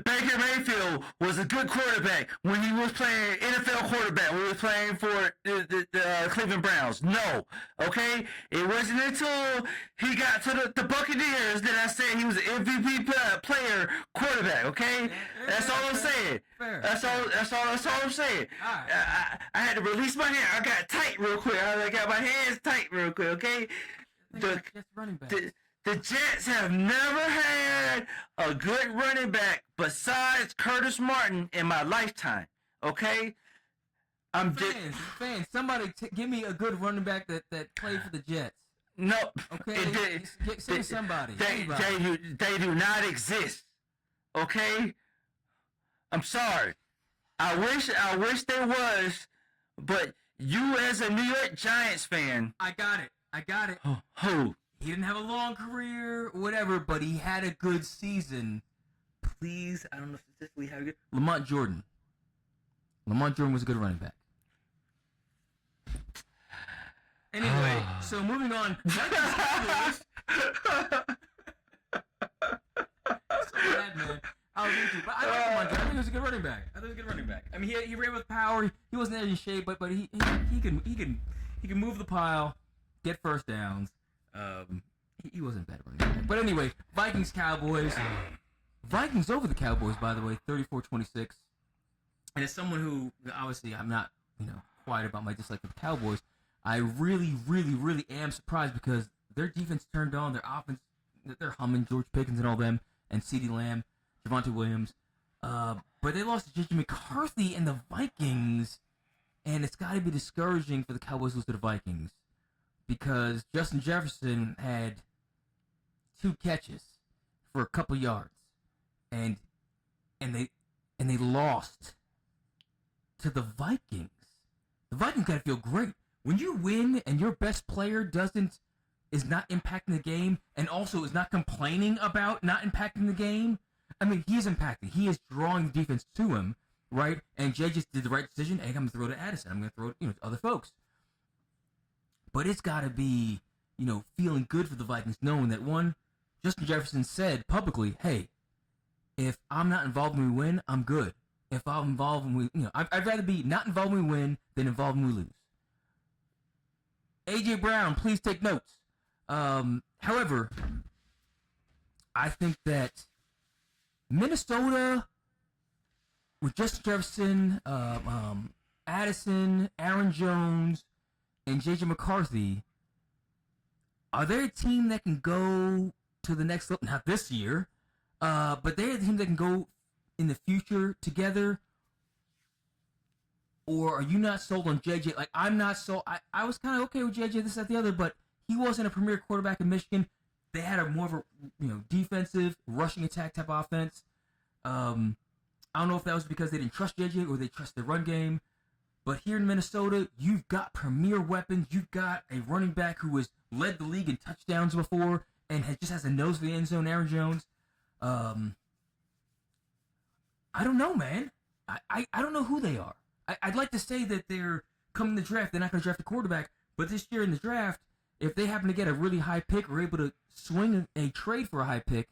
Baker Mayfield was a good quarterback when he was playing NFL quarterback when he was playing for the Cleveland Browns? No, okay. It wasn't until he got to the Buccaneers that I said he was an MVP player quarterback. Okay, that's all I'm saying. That's all I'm saying. I had to release my hand. I got tight real quick. I got my hands tight real quick. Okay. The Jets have never had a good running back besides Curtis Martin in my lifetime. Okay? Fans, somebody give me a good running back that played for the Jets. No. Okay? Say somebody. They do not exist. Okay? I'm sorry. I wish there was, but you as a New York Giants fan. I got it. Who? He didn't have a long career, whatever, but he had a good season. Please, I don't know specifically how good. Lamont Jordan. Lamont Jordan was a good running back. Anyway, so moving on. So bad, man. I was into, but I like Lamont Jordan. I think he was a good running back. I mean, he ran with power. He wasn't in shape, but he can move the pile, get first downs. He wasn't bad running back. But anyway, Vikings Cowboys. Vikings over the Cowboys, by the way, 34-26. And as someone who obviously I'm not, quiet about my dislike of the Cowboys, I really, really, really am surprised because their defense turned on, their offense, they're humming, George Pickens and all them, and CeeDee Lamb, Javonte Williams. But they lost to J.J. McCarthy and the Vikings, and it's got to be discouraging for the Cowboys to lose to the Vikings. Because Justin Jefferson had 2 catches for a couple yards, and they lost to the Vikings. The Vikings gotta feel great when you win and your best player is not impacting the game, and also is not complaining about not impacting the game. I mean, he is impacting. He is drawing the defense to him, right? And Jay just did the right decision. Hey, I'm gonna throw to Addison. I'm gonna throw to other folks. But it's got to be, feeling good for the Vikings, knowing that, one, Justin Jefferson said publicly, hey, if I'm not involved when we win, I'm good. If I'm involved when I'd rather be not involved when we win than involved when we lose. A.J. Brown, please take notes. However, I think that Minnesota, with Justin Jefferson, Addison, Aaron Jones, and J.J. McCarthy, are they a team that can go to the next level? Not this year, but they're a team that can go in the future together? Or are you not sold on J.J.? Like, I'm not sold. I was kind of okay with J.J., this, that, the other, but he wasn't a premier quarterback in Michigan. They had a more of a defensive, rushing attack type offense. I don't know if that was because they didn't trust J.J. or they trust the run game. But here in Minnesota, you've got premier weapons. You've got a running back who has led the league in touchdowns before and just has a nose for the end zone, Aaron Jones. I don't know, man. I don't know who they are. I'd like to say that they're coming to the draft. They're not going to draft a quarterback. But this year in the draft, if they happen to get a really high pick or able to swing a trade for a high pick,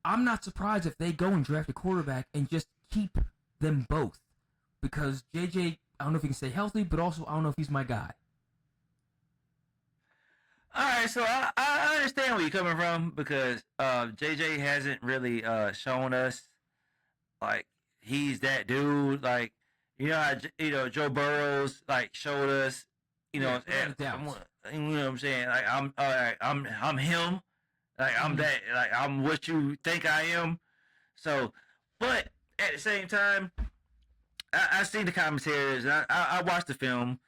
I'm not surprised if they go and draft a quarterback and just keep them both. Because JJ, I don't know if he can stay healthy, but also I don't know if he's my guy. All right, so I understand where you're coming from because JJ hasn't really shown us like he's that dude. Like Joe Burrows like showed us. You know, you know what I'm saying? Like I'm him. Like I'm that. Like I'm what you think I am. So, but at the same time, I seen the commentators. I watched the film.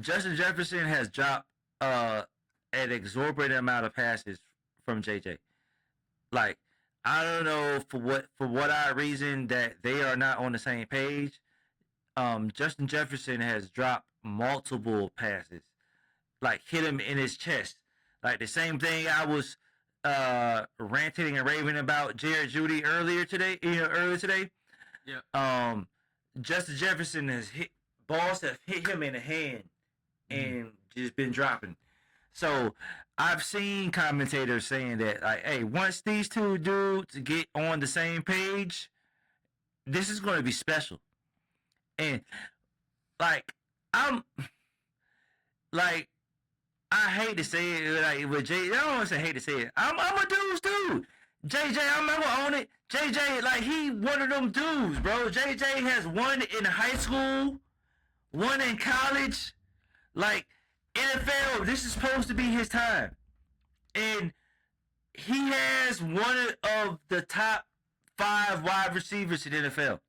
Justin Jefferson has dropped an exorbitant amount of passes from JJ. Like I don't know for what odd reason that they are not on the same page. Justin Jefferson has dropped multiple passes, like hit him in his chest. Like the same thing I was ranting and raving about Jared Judy earlier today. Yeah. Justin Jefferson has hit balls have hit him in the hand and just been dropping. So I've seen commentators saying that like, hey, once these two dudes get on the same page, this is going to be special. And like I'm like I hate to say it like with J. I don't want to say hate to say it. I'm a dude's dude. JJ, I'm gonna own it. JJ, like he one of them dudes, bro. JJ has won in high school, one in college. Like NFL, this is supposed to be his time, and he has one of the top 5 wide receivers in the NFL.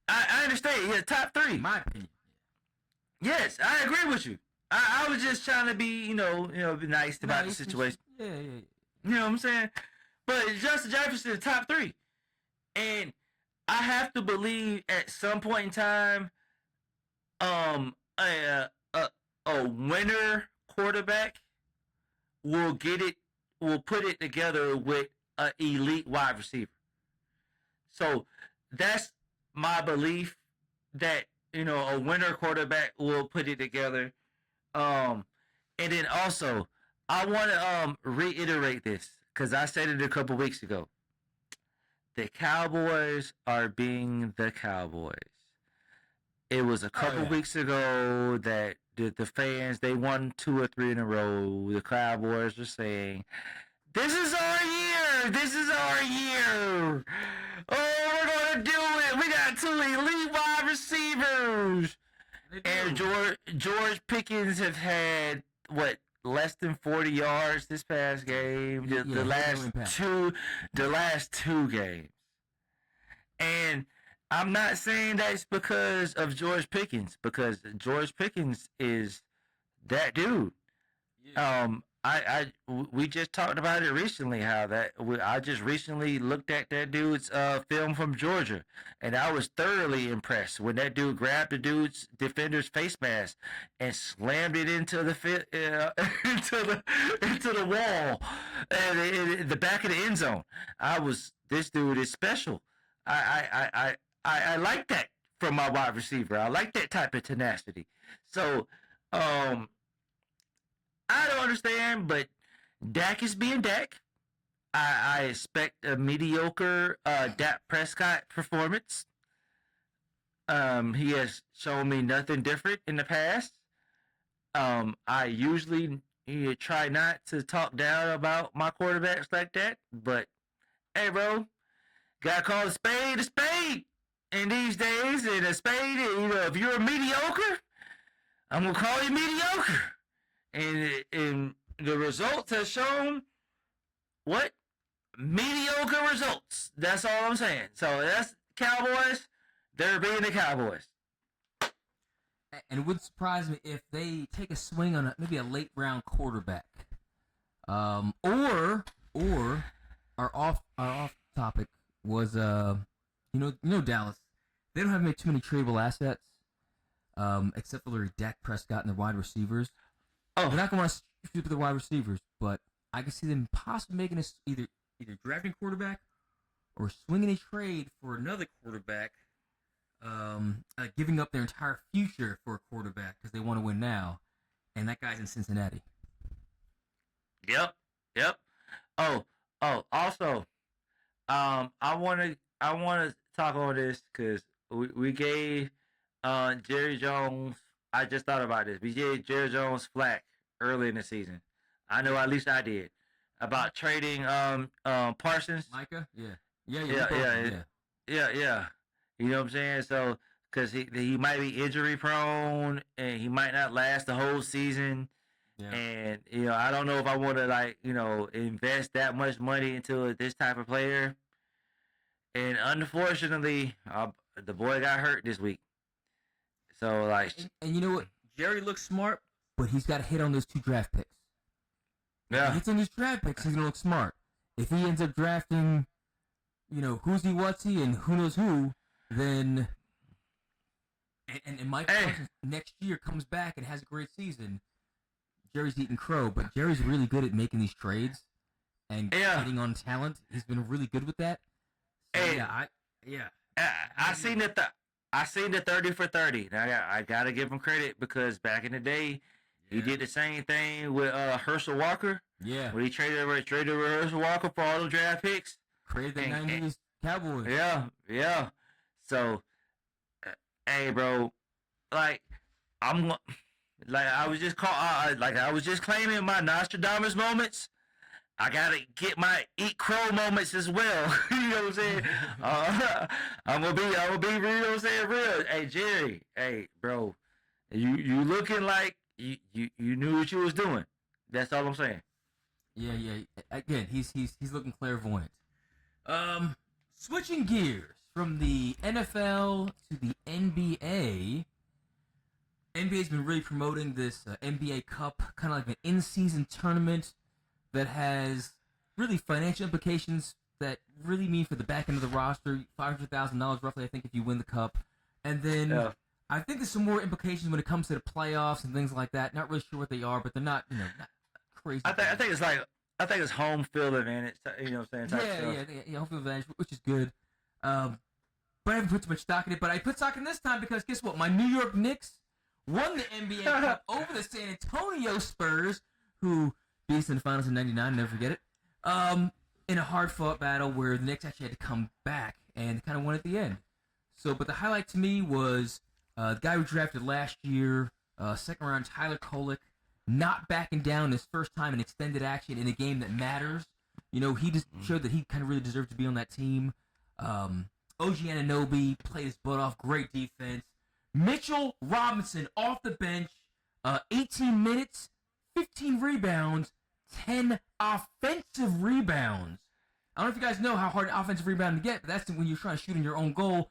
I understand. Yeah, top 3. In my opinion. Yes, I agree with you. I was just trying to be, be nice about the situation. Yeah. You know what I'm saying? But Justin Jefferson, top 3. And I have to believe at some point in time, a winner quarterback will put it together with an elite wide receiver. So that's my belief that, a winner quarterback will put it together. And then also, I want to reiterate this because I said it a couple weeks ago. The Cowboys are being the Cowboys. It was a couple weeks ago that the fans, they won 2 or 3 in a row. The Cowboys were saying, this is our year. This is our year. Oh, we're going to do it. We got 2 elite wide receivers. And George Pickens have had, less than 40 yards this past game. The last two games. And I'm not saying that's because of George Pickens, because George Pickens is that dude. Yeah. We just talked about it recently. I just recently looked at that dude's film from Georgia, and I was thoroughly impressed when that dude grabbed the dude's defender's face mask and slammed it into the into the wall and the back of the end zone. This dude is special. I like that from my wide receiver. I like that type of tenacity. So, I don't understand, but Dak is being Dak. I expect a mediocre Dak Prescott performance. He has shown me nothing different in the past. I usually try not to talk down about my quarterbacks like that, but hey, bro, gotta call a spade in these days. And a spade, if you're mediocre, I'm gonna call you mediocre. And the results have shown what? Mediocre results. That's all I'm saying. So that's Cowboys. They're being the Cowboys. And it wouldn't surprise me if they take a swing on maybe a late round quarterback. Or our off topic was Dallas. They don't have made too many tradable assets. Except for their Dak Prescott and their wide receivers. Oh, they're not going to want to shoot the wide receivers, but I can see them possibly making this either drafting a quarterback or swinging a trade for another quarterback, giving up their entire future for a quarterback because they want to win now, and that guy's in Cincinnati. Yep. Oh, Oh, also, I wanna talk on this because we gave Jerry Jones. I just thought about this. We gave Jerry Jones flack early in the season. I know at least I did about trading Parsons. Micah? Yeah, Yeah, yeah, yeah. yeah. You know what I'm saying? So because he might be injury prone and he might not last the whole season. Yeah. And I don't know if I want to invest that much money into this type of player. And unfortunately, the boy got hurt this week. So And you know what? Jerry looks smart, but he's got to hit on those 2 draft picks. If he hits on these draft picks, he's gonna look smart. If he ends up drafting, who's he, what's he, and who knows who, then and Mike Parsons next year comes back and has a great season. Jerry's eating crow, but Jerry's really good at making these trades and getting on talent. He's been really good with that. So, I seen the 30 for 30. Now I gotta give him credit because back in the day, he did the same thing with Herschel Walker. Yeah, when he traded Herschel Walker for all the draft picks. Created the 90s Cowboys. Yeah. So, hey, bro, I was just claiming my Nostradamus moments. I gotta get my eat crow moments as well. You know what I'm saying? I'm gonna be, you know what I'm saying, real. Hey, Jerry, hey, bro, you looking like you knew what you was doing. That's all I'm saying. Yeah. Again, he's looking clairvoyant. Switching gears from the NFL to the NBA. NBA's been really promoting this NBA Cup, kind of like an in-season tournament that has really financial implications that really mean for the back end of the roster, $500,000 roughly, I think, if you win the cup. And then I think there's some more implications when it comes to the playoffs and things like that. Not really sure what they are, but they're not, not crazy. I think it's home field advantage. You know what I'm saying? Yeah, home field advantage, which is good. But I haven't put too much stock in it. But I put stock in this time because guess what? My New York Knicks won the NBA Cup over the San Antonio Spurs, who beat us in the finals in '99. Never forget it. In a hard-fought battle where the Knicks actually had to come back and kind of won at the end. So, but the highlight to me was the guy we drafted last year, second round, Tyler Kolek, not backing down his first time in extended action in a game that matters. He just showed that he kind of really deserved to be on that team. OG Anunoby played his butt off, great defense. Mitchell Robinson off the bench, 18 minutes, 15 rebounds, 10 offensive rebounds. I don't know if you guys know how hard an offensive rebound to get, but that's when you're trying to shoot in your own goal.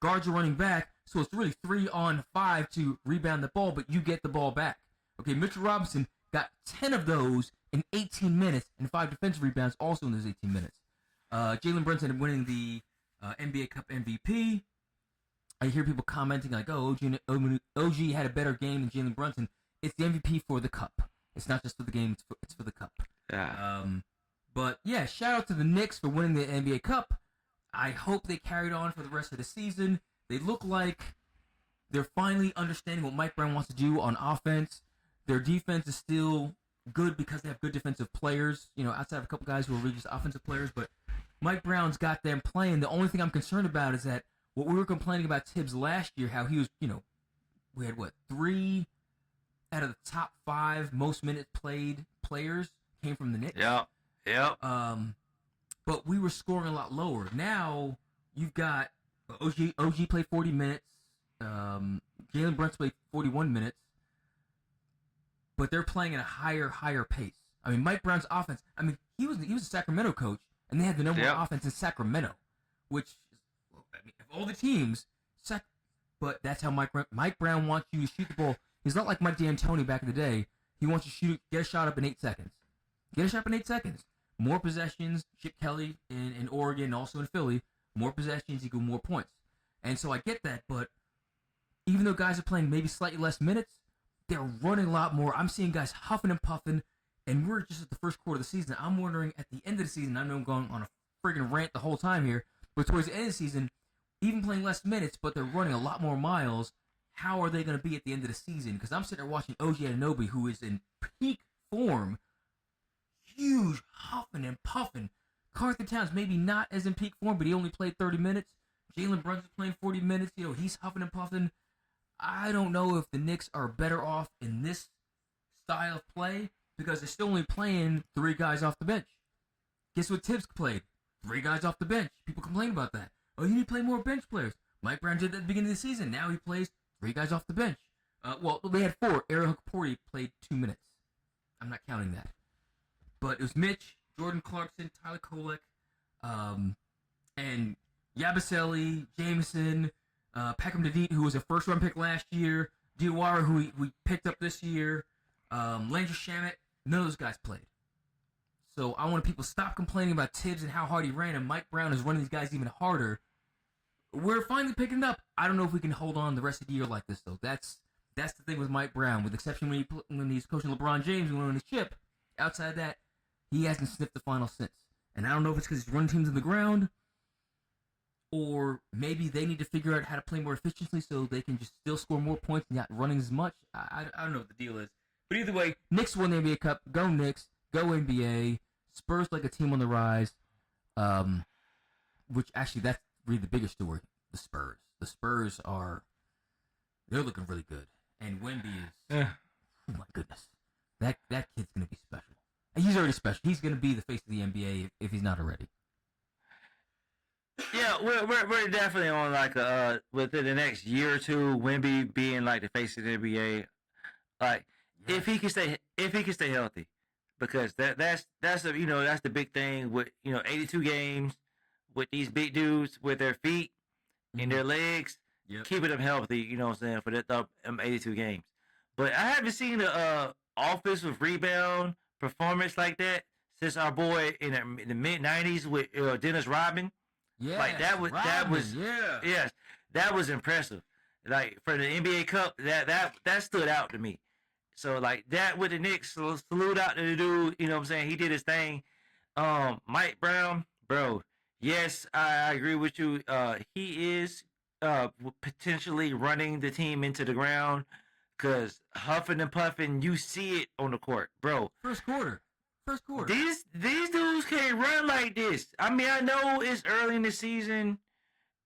Guards are running back, so it's really 3-on-5 to rebound the ball, but you get the ball back. Okay, Mitchell Robinson got 10 of those in 18 minutes and 5 defensive rebounds also in those 18 minutes. Jalen Brunson winning the NBA Cup MVP. I hear people commenting like, oh, OG had a better game than Jalen Brunson. It's the MVP for the cup. It's not just for the game, it's for the cup. Yeah. But yeah, shout out to the Knicks for winning the NBA Cup. I hope they carried on for the rest of the season. They look like they're finally understanding what Mike Brown wants to do on offense. Their defense is still good because they have good defensive players, outside of a couple guys who are really just offensive players. But Mike Brown's got them playing. The only thing I'm concerned about is that what we were complaining about Tibbs last year, how he was, we had 3 out of the top 5 most minutes played players came from the Knicks. Yeah. But we were scoring a lot lower. Now you've got OG played 40 minutes. Jalen Brunson played 41 minutes. But they're playing at a higher pace. I mean, Mike Brown's offense. I mean, he was a Sacramento coach, and they had the number 1 offense in Sacramento, which of all the teams, but that's how Mike Brown wants you to shoot the ball. He's not like Mike D'Antoni back in the day. He wants you to get a shot up in 8 seconds. Get a shot up in 8 seconds. More possessions. Chip Kelly in Oregon, also in Philly. More possessions equal more points. And so I get that, but even though guys are playing maybe slightly less minutes, they're running a lot more. I'm seeing guys huffing and puffing, and we're just at the first quarter of the season. I'm wondering at the end of the season, I know I'm going on a friggin' rant the whole time here, but towards the end of the season, even playing less minutes, but they're running a lot more miles, how are they going to be at the end of the season? Because I'm sitting there watching OG Anunoby, who is in peak form, huge, huffing and puffing. Carthy Towns maybe not as in peak form, but he only played 30 minutes. Jalen Brunson's playing 40 minutes. He's huffing and puffing. I don't know if the Knicks are better off in this style of play because they're still only playing 3 guys off the bench. Guess what Tibbs played? 3 guys off the bench. People complain about that. Oh, you need to play more bench players. Mike Brown did that at the beginning of the season. Now he plays 3 guys off the bench. Well, they had 4. Aaron Hooker played 2 minutes. I'm not counting that. But it was Mitch, Jordan Clarkson, Tyler Kolek, and Yabusele, Jameson, Peckham David, who was a first-round pick last year, Diawara, who we picked up this year, Landry Shamet. None of those guys played. So I want people to stop complaining about Tibbs and how hard he ran, and Mike Brown is running these guys even harder. We're finally picking it up. I don't know if we can hold on the rest of the year like this, though. That's the thing with Mike Brown, with the exception when he's coaching LeBron James and winning his chip. Outside of that, he hasn't sniffed the final since. And I don't know if it's because he's running teams on the ground, or maybe they need to figure out how to play more efficiently so they can just still score more points and not running as much. I don't know what the deal is. But either way, Knicks won the NBA Cup. Go Knicks. Go NBA. Spurs like a team on the rise. Which actually, that's really the biggest story. The Spurs. The Spurs they're looking really good. And Wemby is, oh my goodness. That kid's going to be special. And he's already special. He's going to be the face of the NBA if he's not already. Yeah, we're definitely on like within the next year or two, Wemby being like the face of the NBA. Like if he can stay healthy, because that's the big thing with 82 games with these big dudes with their feet and their legs, keeping them healthy. You know what I'm saying, for that 82 games. But I haven't seen a offensive rebound performance like that since our boy in the mid '90s with Dennis Rodman. Yeah, like that was impressive. Like for the NBA Cup, that stood out to me. So like that with the Knicks, salute out to the dude. You know what I'm saying? He did his thing. Mike Brown, bro. Yes, I agree with you. He is potentially running the team into the ground because huffing and puffing, you see it on the court, bro. First quarter. These dudes can't run like this. I mean, I know it's early in the season.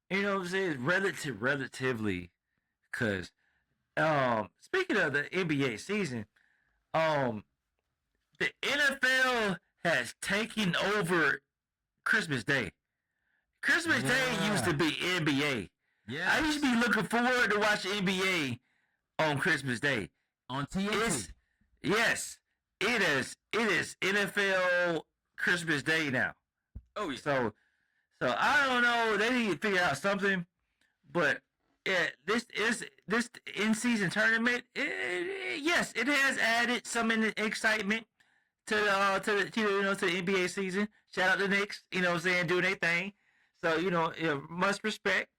You know what I'm saying? Relatively. Because, speaking of the NBA season, the NFL has taken over Christmas Day. Christmas Day used to be NBA. Yeah. I used to be looking forward to watch NBA on Christmas Day. On TNT. Yes. It is NFL Christmas Day now. Oh yeah. So I don't know. They need to figure out something. But yeah, this in-season tournament. Yes, it has added some excitement to the NBA season. Shout out to the Knicks. You know what I'm saying, doing their thing. So must respect.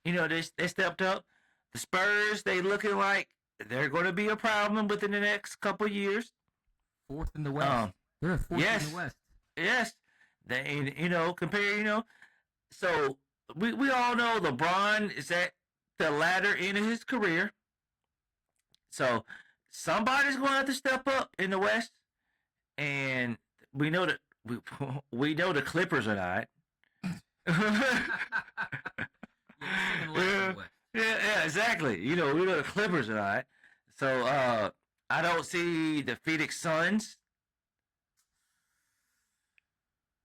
They stepped up. The Spurs, they looking like they're going to be a problem within the next couple years. 4th in the West. They're 4th in the West. Yes. They, compare, So, we all know LeBron is at the latter end of his career. So, somebody's going to have to step up in the West. And we know that we know the Clippers are not. Yeah, exactly. We know the Clippers are not. So, I don't see the Phoenix Suns.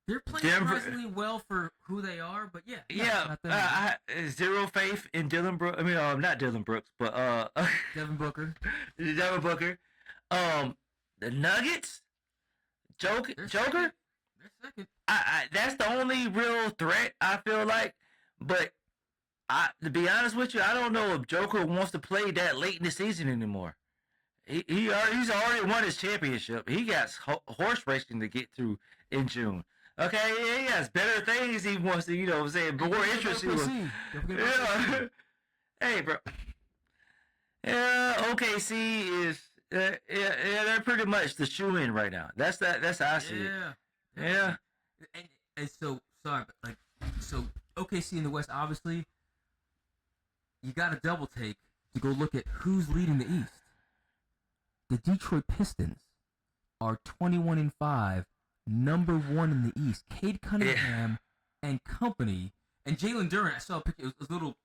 They're playing surprisingly well for who they are, but yeah. I zero faith in Dylan Brooks. I mean, not Dylan Brooks, but Devin Booker. Devin Booker. The Nuggets. Joker. They're second. That's the only real threat I feel like. But to be honest with you, I don't know if Joker wants to play that late in the season anymore. He's already won his championship. He got horse racing to get through in June. Okay, he has better things he wants to, more interesting. Yeah. Hey, bro. Yeah, OKC is, they're pretty much the shoe-in right now. That's how I see it. Yeah. And so, sorry, but so OKC in the West, obviously, you got to double take to go look at who's leading the East. The Detroit Pistons are 21-5, number 1 in the East. Cade Cunningham and company. And Jalen Duren, I saw a picture, it was a little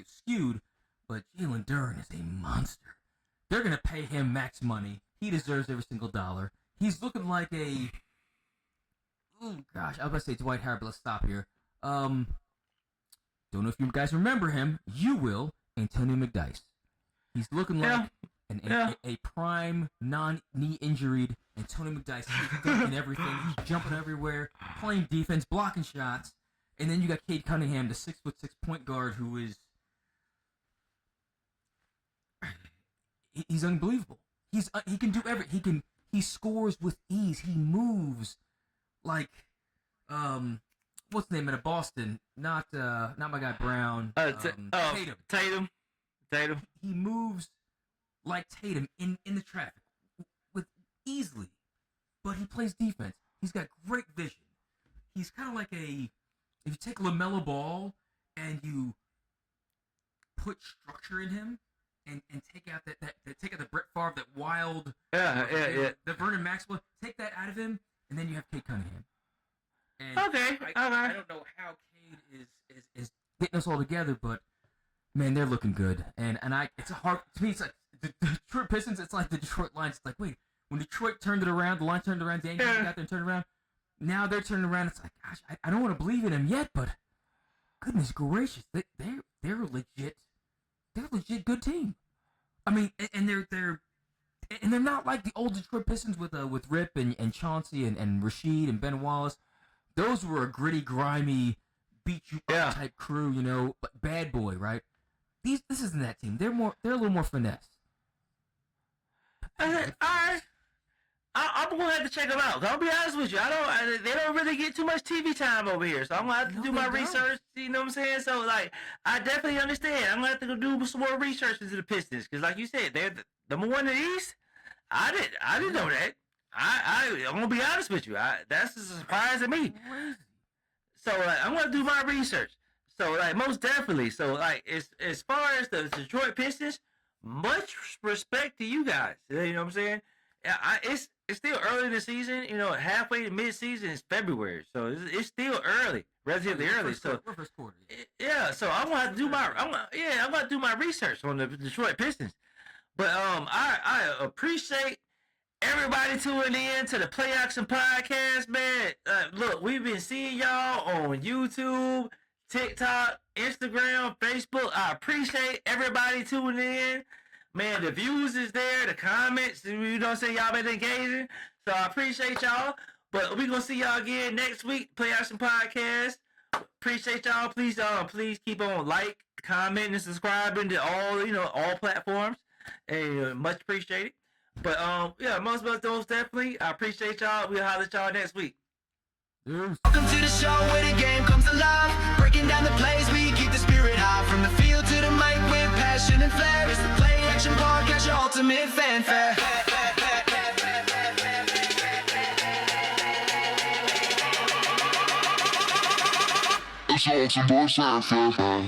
skewed, but Jalen Duren is a monster. They're going to pay him max money. He deserves every single dollar. He's looking like a... Oh, gosh, I was about to say Dwight Howard, but let's stop here. Don't know if you guys remember him. You will. Antonio McDyess. He's looking like a prime, non-knee injured Antonio McDyess. He's dunking everything. He's jumping everywhere, playing defense, blocking shots. And then you got Cade Cunningham, the 6'6" point guard, who is... He's unbelievable. He can do everything. He scores with ease. He moves like what's the name of Boston? Not my guy Brown. Tatum. He moves like Tatum in the traffic with easily, but he plays defense. He's got great vision. He's kind of like if you take LaMelo Ball and you put structure in him. And take out the Brett Favre, that wild, the Vernon Maxwell. Take that out of him, and then you have Cade Cunningham. And I don't know how Cade is getting us all together, but man, they're looking good. And it's a hard to me. It's like the Detroit Pistons. It's like the Detroit Lions. It's like, wait, when Detroit turned it around, the line turned around, Daniel got there and turned around. Now they're turning around. It's like, gosh, I don't want to believe in them yet, but goodness gracious, they're legit. They're a legit good team. I mean, and they're not like the old Detroit Pistons with Rip and Chauncey and Rasheed and Ben Wallace. Those were a gritty, grimy, beat you up type crew, you know, but bad boy, right? This isn't that team. They're a little more finesse. I'm gonna have to check them out. I'll be honest with you. They don't really get too much TV time over here, so I'm gonna have to do my research. You know what I'm saying? So like, I definitely understand. I'm gonna have to go do some more research into the Pistons, because like you said, they're the number 1 in the East. I didn't know that. I'm gonna be honest with you. That's a surprise to me. So like, I'm gonna do my research. So like, most definitely. So like, as far as the Detroit Pistons, much respect to you guys. You know what I'm saying? It's still early in the season. You know, halfway to mid-season is February, so it's still early, relatively early. So first quarter. Yeah, so I'm gonna have to do I'm gonna do my research on the Detroit Pistons. But I appreciate everybody tuning in to the PlayAction Podcast, man. Look, we've been seeing y'all on YouTube, TikTok, Instagram, Facebook. I appreciate everybody tuning in. Man, the views is there, the comments, you know what I'm saying, y'all been engaging. So I appreciate y'all. But we gonna see y'all again next week, PlayAction Podcast. Appreciate y'all. Please keep on commenting and subscribing to all platforms. And much appreciated. But most definitely, I appreciate y'all. We'll holler at y'all next week. Welcome to the show where the game comes alive. Breaking down the plays, we keep the spirit high. From the field to the mic with passion and flair. It's the PlayAction Podcast, your ultimate fanfare. It's ultimate fanfare.